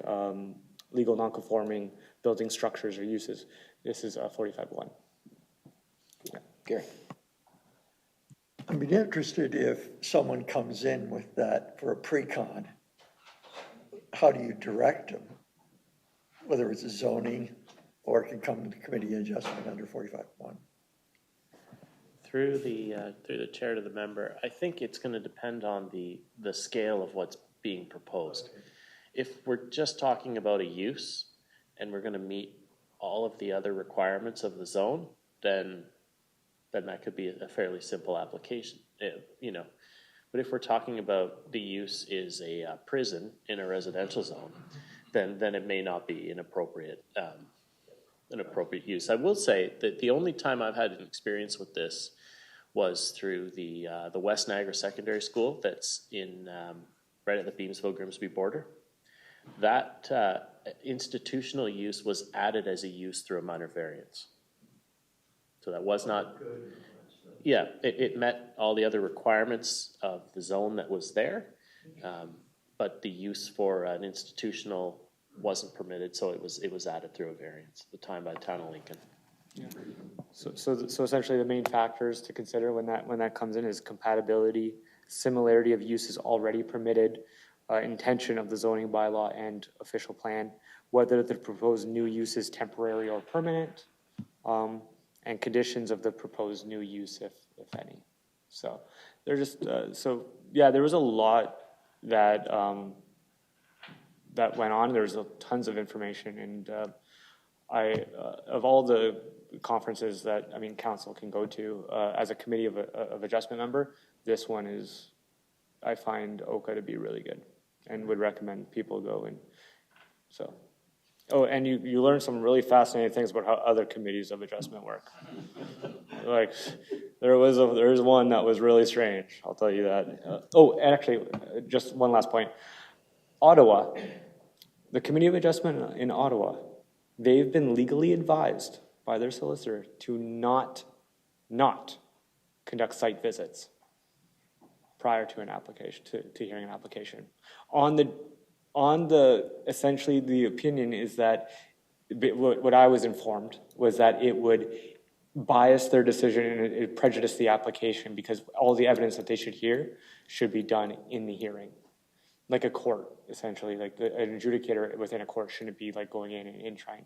legal non-conforming building structures or uses. This is 45.1. Yeah. Gary. I'd be interested if someone comes in with that for a pre-con, how do you direct them? Whether it's a zoning or it can come to the committee adjustment under 45.1. Through the chair to the member, I think it's going to depend on the scale of what's being proposed. If we're just talking about a use and we're going to meet all of the other requirements of the zone, then that could be a fairly simple application, But if we're talking about the use is a prison in a residential zone, then it may not be an appropriate use. I will say that the only time I've had an experience with this was through the West Niagara Secondary School that's in right at the Beamsville-Grimsby border. That institutional use was added as a use through a minor variance. So that was not, yeah, it met all the other requirements of the zone that was there. But the use for an institutional wasn't permitted, so it was added through a variance at the time by the town of Lincoln. So essentially the main factors to consider when that comes in is compatibility, similarity of uses already permitted, intention of the zoning bylaw and official plan, whether the proposed new use is temporary or permanent, and conditions of the proposed new use, if any. So they're just, there was a lot that that went on. There's tons of information, and of all the conferences that, council can go to, as a committee of adjustment member, this one is, I find OCA to be really good and would recommend people go. And so, oh, and you learn some really fascinating things about how other committees of adjustment work. Like, there was one that was really strange, I'll tell you that. And actually, just one last point. Ottawa, the Committee of Adjustment in Ottawa, they've been legally advised by their solicitor to not conduct site visits prior to an application, to hearing an application. On the essentially the opinion is that what I was informed was that it would bias their decision and it prejudice the application because all the evidence that they should hear should be done in the hearing. Like a court, essentially, like an adjudicator within a court shouldn't be like going in and trying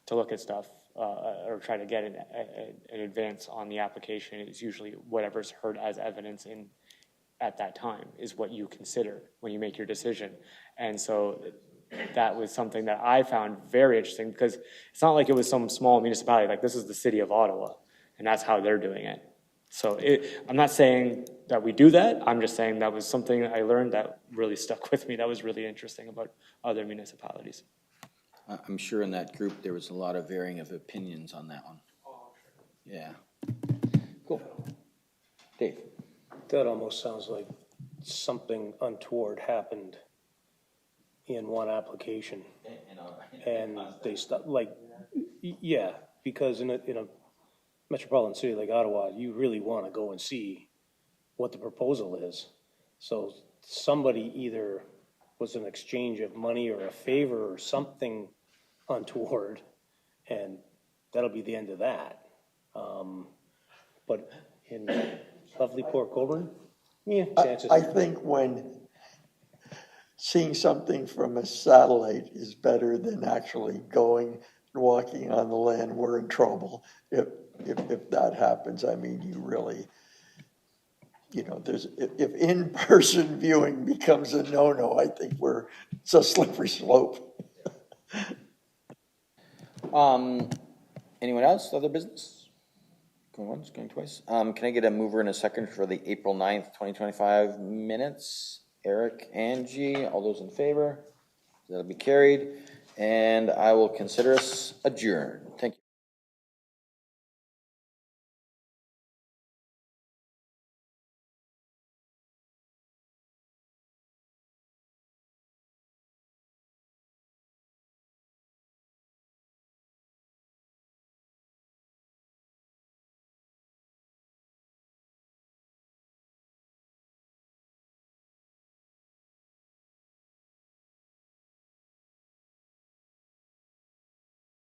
to look at stuff or try to get an advance on the application. It's usually whatever's heard as evidence at that time is what you consider when you make your decision. And so that was something that I found very interesting because it's not like it was some small municipality. Like this is the city of Ottawa, and that's how they're doing it. So I'm not saying that we do that. I'm just saying that was something I learned that really stuck with me. That was really interesting about other municipalities. I'm sure in that group there was a lot of varying of opinions on that one. Yeah. Cool. Dave. That almost sounds like something untoward happened in one application. And they stopped, yeah, because in a metropolitan city like Ottawa, you really want to go and see what the proposal is. So somebody either was an exchange of money or a favor or something untoward, and that'll be the end of that. But in lovely Port Colborne, yeah, chances. I think when seeing something from a satellite is better than actually going and walking on the land, we're in trouble. If that happens, you really, if in-person viewing becomes a no-no, I think it's a slippery slope. Anyone else? Other business? Going once, going twice. Can I get a mover and a second for the April 9th, 2025 minutes? Eric, Angie, all those in favor? That'll be carried. And I will consider us adjourned. Thank you.